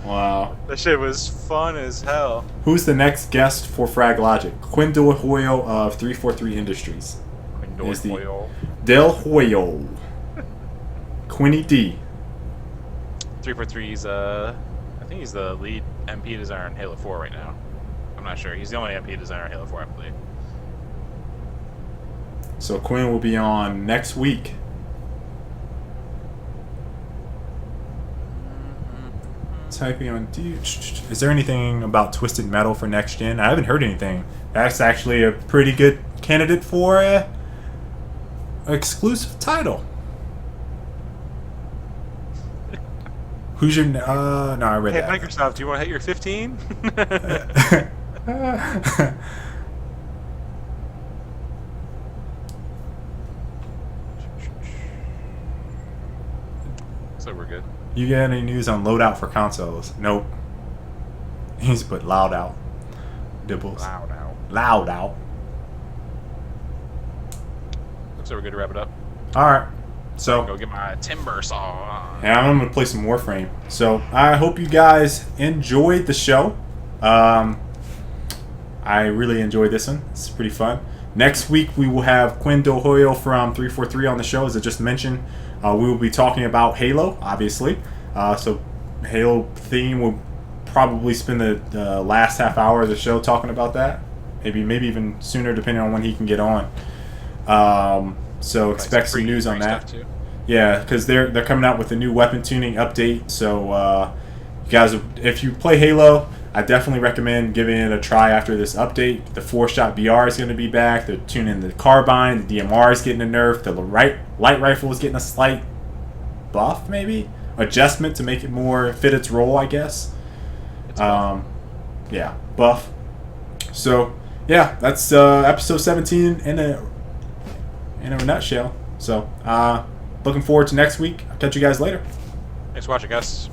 Wow. That shit was fun as hell. Who's the next guest for Frag Logic? Quinn Del Hoyo of 343 Industries. Del Hoyo. Quinny D. 343's, I think he's the lead MP designer in Halo 4 right now. I'm not sure. He's the only MP designer in Halo 4, I believe. So Quinn will be on next week. Typing on. Is there anything about Twisted Metal for next gen? I haven't heard anything. That's actually a pretty good candidate for a exclusive title. Who's your? No, I read hey, that. Microsoft, do you want to hit your 15? So we're good. You got any news on loadout for consoles? Nope. He's put loud out. Dibbles. Loud out. Loud out. Looks like we're good to wrap it up. Alright. So Go get my timber saw. yeah, I'm gonna play some Warframe. So I hope you guys enjoyed the show. I really enjoyed this one. It's pretty fun. Next week we will have Quinn Del Hoyo from 343 on the show, as I just mentioned. We will be talking about Halo, obviously. So Halo theme will probably spend the last half hour of the show talking about that. Maybe even sooner, depending on when he can get on. So expect some news on that. Yeah, because they're coming out with a new weapon tuning update. So you guys, if you play Halo, I definitely recommend giving it a try after this update. The 4-shot BR is going to be back. They're tuning the carbine. The DMR is getting a nerf. The light rifle is getting a slight buff, maybe adjustment to make it more fit its role, I guess. Yeah, buff. So yeah, that's episode 17 in a nutshell. So looking forward to next week. I'll catch you guys later. Thanks for watching, guys.